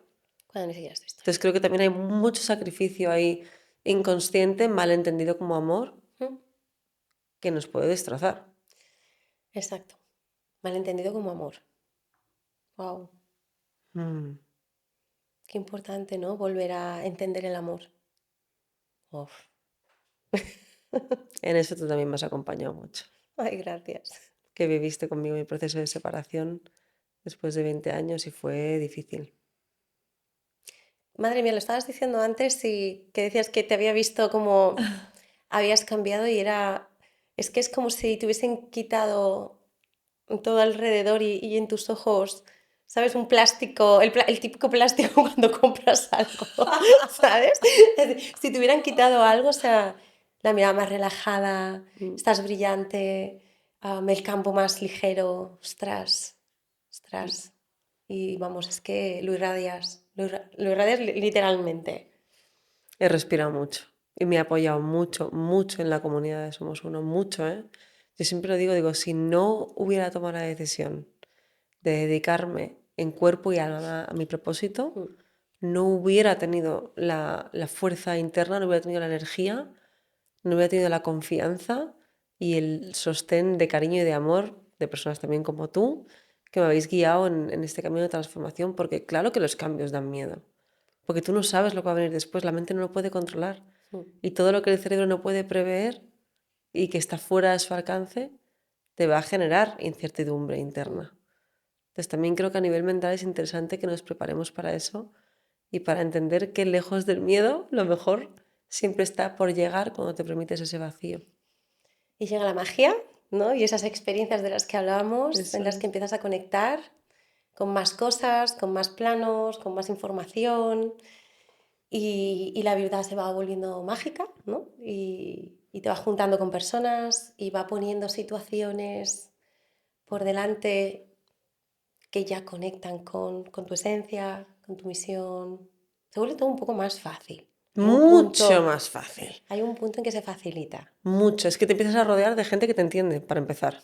Cuando necesitas esto. Entonces creo que también hay mucho sacrificio ahí inconsciente, mal entendido como amor, ¿Mm? que nos puede destrozar. Exacto. Malentendido como amor. Wow. Mm. Qué importante, ¿no? Volver a entender el amor. Uf. En eso tú también me has acompañado mucho. Ay, gracias. Que viviste conmigo mi proceso de separación después de 20 años y fue difícil. Madre mía, lo estabas diciendo antes y que decías que te había visto como habías cambiado y era... Es que es como si te hubiesen quitado todo alrededor y en tus ojos, ¿sabes? Un plástico, el típico plástico cuando compras algo, ¿sabes? Si te hubieran quitado algo, o sea, la mirada más relajada, Mm. estás brillante, el campo más ligero, ostras, ostras. Y vamos, es que lo irradias literalmente. He respirado mucho y me he apoyado mucho, mucho en la comunidad de Somos Uno, mucho, ¿eh? Yo siempre lo digo, si no hubiera tomado la decisión de dedicarme en cuerpo y alma a mi propósito, Mm. no hubiera tenido la fuerza interna, no hubiera tenido la energía, no hubiera tenido la confianza y el sostén de cariño y de amor de personas también como tú, que me habéis guiado en este camino de transformación, porque claro que los cambios dan miedo, porque tú no sabes lo que va a venir después, la mente no lo puede controlar Mm. y todo lo que el cerebro no puede prever y que está fuera de su alcance, te va a generar incertidumbre interna. Entonces también creo que a nivel mental es interesante que nos preparemos para eso y para entender que lejos del miedo, lo mejor siempre está por llegar cuando te permites ese vacío. Y llega la magia, ¿no? Y esas experiencias de las que hablábamos, en Eso las que es. empiezas a conectar con más cosas, con más planos, con más información y la vida se va volviendo mágica, ¿no? Y te va juntando con personas y va poniendo situaciones por delante que ya conectan con tu esencia, con tu misión. Se vuelve todo un poco más fácil. Mucho más fácil. Hay un punto en que se facilita. Mucho. Es que te empiezas a rodear de gente que te entiende, para empezar.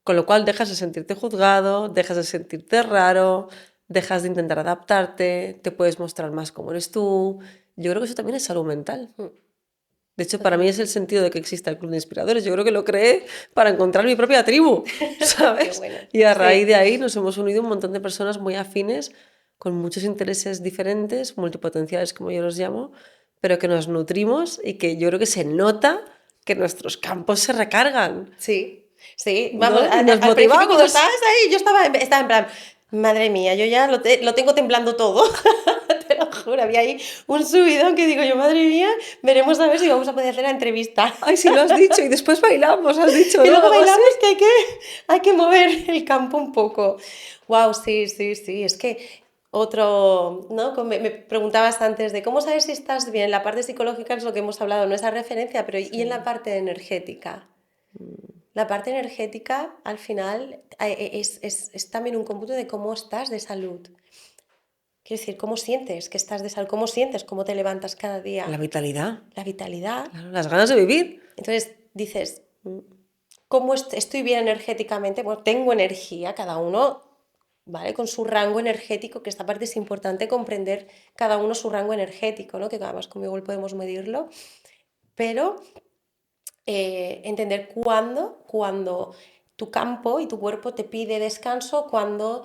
Con lo cual dejas de sentirte juzgado, dejas de sentirte raro, dejas de intentar adaptarte, te puedes mostrar más como eres tú. Yo creo que eso también es salud mental. Mm, De hecho, para mí es el totalmente. sentido de que exista el Club de Inspiradores. Yo creo que lo creé para encontrar mi propia tribu, Qué ¿sabes? bueno. Y a raíz Sí. de ahí nos hemos unido un montón de personas muy afines, con muchos intereses diferentes, multipotenciales como yo los llamo, pero que nos nutrimos y que yo creo que se nota que nuestros campos se recargan, Sí, sí, vamos, ¿no? Y nos al principio cuando motivamos. estabas ahí, yo estaba en plan, madre mía, yo ya lo tengo temblando todo, te lo juro, había ahí un subidón que digo yo, madre mía, veremos a ver si vamos a poder hacer la entrevista. Ay, sí lo has dicho. Y después bailamos, has dicho, Y ¿no? luego Algo así. bailamos que hay que mover el campo un poco. Wow, sí, sí, sí, es que otro, ¿no? Me preguntabas antes de cómo sabes si estás bien, la parte psicológica es lo que hemos hablado, no esa referencia, pero ¿y en la Sí. parte energética? La parte energética, al final, es también un cómputo de cómo estás de salud. Quiero decir, cómo sientes que estás de salud, cómo sientes, cómo te levantas cada La día, vitalidad, la vitalidad. claro, las ganas de vivir. Entonces dices, ¿cómo estoy bien energéticamente? Bueno, tengo energía, cada uno, ¿vale? Con su rango energético, que esta parte es importante comprender cada uno su rango energético, ¿no? Que además con igual podemos medirlo, pero entender cuando tu campo y tu cuerpo te pide descanso, cuando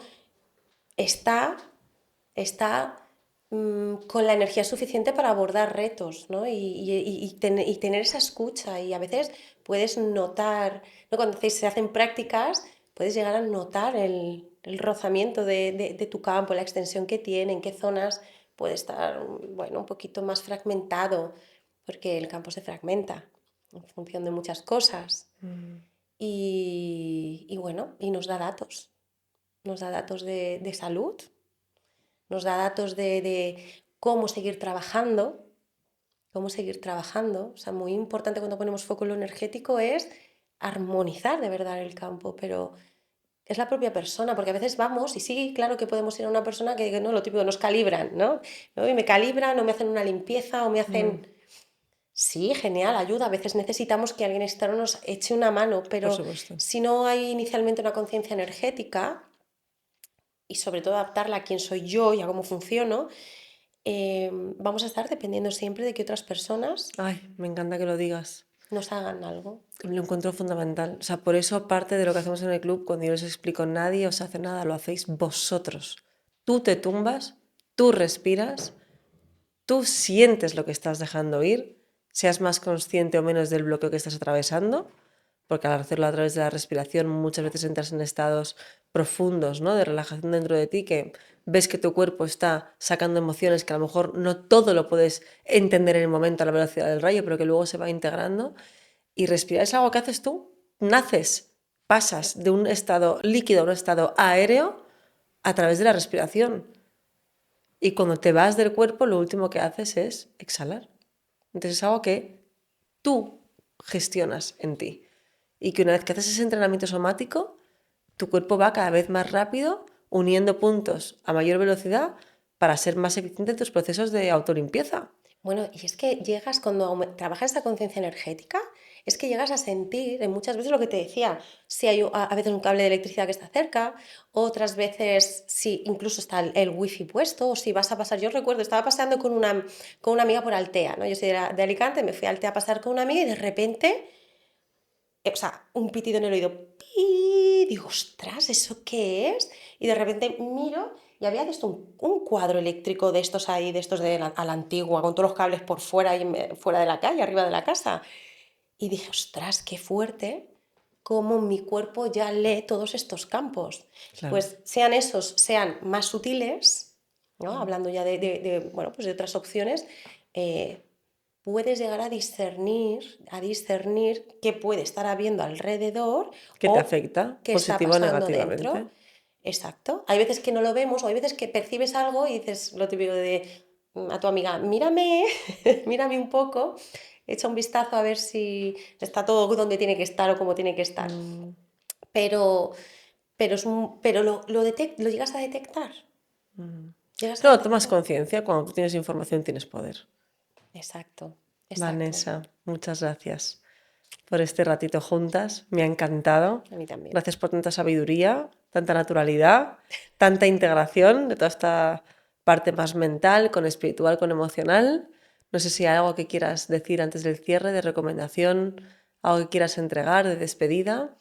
está con la energía suficiente para abordar retos, ¿no? Y tener esa escucha. Y a veces puedes notar, ¿no? Cuando se hacen prácticas, puedes llegar a notar el rozamiento de tu campo, la extensión que tiene, en qué zonas puede estar, bueno, un poquito más fragmentado, porque el campo se fragmenta en función de muchas cosas. Y bueno, y nos da datos de salud, nos da datos de cómo seguir trabajando. O sea, muy importante cuando ponemos foco en lo energético es armonizar de verdad el campo, pero es la propia persona, porque a veces vamos, y sí, claro que podemos ir a una persona que no, lo típico, nos calibran, ¿no? ¿No? Y me calibran, o me hacen una limpieza, o me hacen... Sí, genial, ayuda. A veces necesitamos que alguien externo nos eche una mano, Por pero supuesto. si no hay inicialmente una conciencia energética y sobre todo adaptarla a quién soy yo y a cómo funciono, vamos a estar dependiendo siempre de que otras personas Ay, me encanta que lo digas. nos hagan algo. Lo encuentro fundamental. O sea, por eso, aparte de lo que hacemos en el club, cuando yo les explico, nadie os hace nada, lo hacéis vosotros. Tú te tumbas, tú respiras, tú sientes lo que estás dejando ir, seas más consciente o menos del bloqueo que estás atravesando, porque al hacerlo a través de la respiración muchas veces entras en estados profundos, ¿no? De relajación dentro de ti, que ves que tu cuerpo está sacando emociones que a lo mejor no todo lo puedes entender en el momento a la velocidad del rayo, pero que luego se va integrando. Y respirar es algo que haces tú. Naces, pasas de un estado líquido a un estado aéreo a través de la respiración. Y cuando te vas del cuerpo, lo último que haces es exhalar. Entonces es algo que tú gestionas en ti. Y que una vez que haces ese entrenamiento somático, tu cuerpo va cada vez más rápido, uniendo puntos a mayor velocidad para ser más eficiente en tus procesos de autolimpieza. Bueno, y es que llegas, cuando trabajas esta conciencia energética, es que llegas a sentir, muchas veces lo que te decía, si hay a veces un cable de electricidad que está cerca, otras veces si incluso está el wifi puesto, o si vas a pasar, yo recuerdo, estaba paseando con una amiga por Altea, ¿no? Yo soy de Alicante, me fui a Altea a pasar con una amiga y de repente, o sea, un pitido en el oído, ¡pi! Digo, ostras, ¿eso qué es? Y de repente miro y había visto un cuadro eléctrico de estos ahí, de estos de a la antigua, con todos los cables por fuera, y fuera de la calle, arriba de la casa. Y dije, ostras, qué fuerte cómo mi cuerpo ya lee todos estos campos. Claro. Pues sean esos, sean más sutiles, ¿no? Hablando ya bueno, pues de otras opciones, eh, puedes llegar a discernir qué puede estar habiendo alrededor Que te o afecta qué está positiva o pasando negativamente. dentro. Exacto. Hay veces que no lo vemos o hay veces que percibes algo y dices lo típico de a tu amiga, mírame, mírame un poco, echa un vistazo a ver si está todo donde tiene que estar o como tiene que estar. Mm, Pero, pero lo llegas a detectar. mm. Llegas a Claro, tomas detectar. conciencia. Cuando tú tienes información, tienes poder. Exacto, exacto. Vanessa, muchas gracias por este ratito juntas. Me ha encantado. A mí también. Gracias por tanta sabiduría, tanta naturalidad, tanta integración de toda esta parte más mental, con espiritual, con emocional. No sé si hay algo que quieras decir antes del cierre, de recomendación, algo que quieras entregar, de despedida.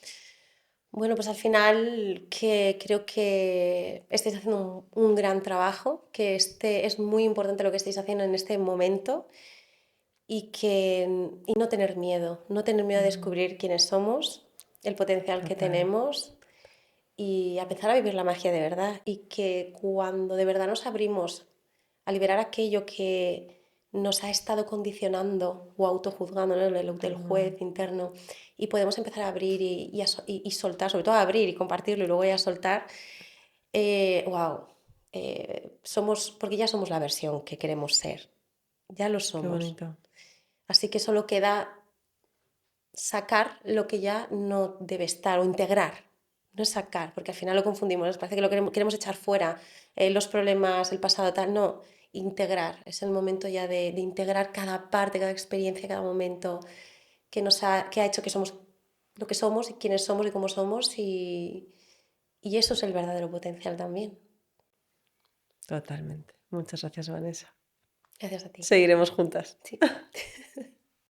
Bueno, pues al final que creo que estáis haciendo un gran trabajo, que es muy importante lo que estáis haciendo en este momento y no tener miedo a descubrir quiénes somos, el potencial que Total. tenemos y a empezar a vivir la magia de verdad y que cuando de verdad nos abrimos a liberar aquello que nos ha estado condicionando o autojuzgando, ¿no? Del juez interno y podemos empezar a abrir y soltar, sobre todo a abrir y compartirlo y luego ya soltar, wow, somos, porque ya somos la versión que queremos ser, ya lo Qué somos. bonito. Así que solo queda sacar lo que ya no debe estar o integrar. No es sacar, porque al final lo confundimos. Nos parece que lo queremos echar fuera, los problemas, el pasado, tal. No, integrar. Es el momento ya de integrar cada parte, cada experiencia, cada momento que ha hecho que somos lo que somos y quiénes somos y cómo somos. Y eso es el verdadero potencial también. Totalmente. Muchas gracias, Vanessa. Gracias a ti. Seguiremos juntas. Sí.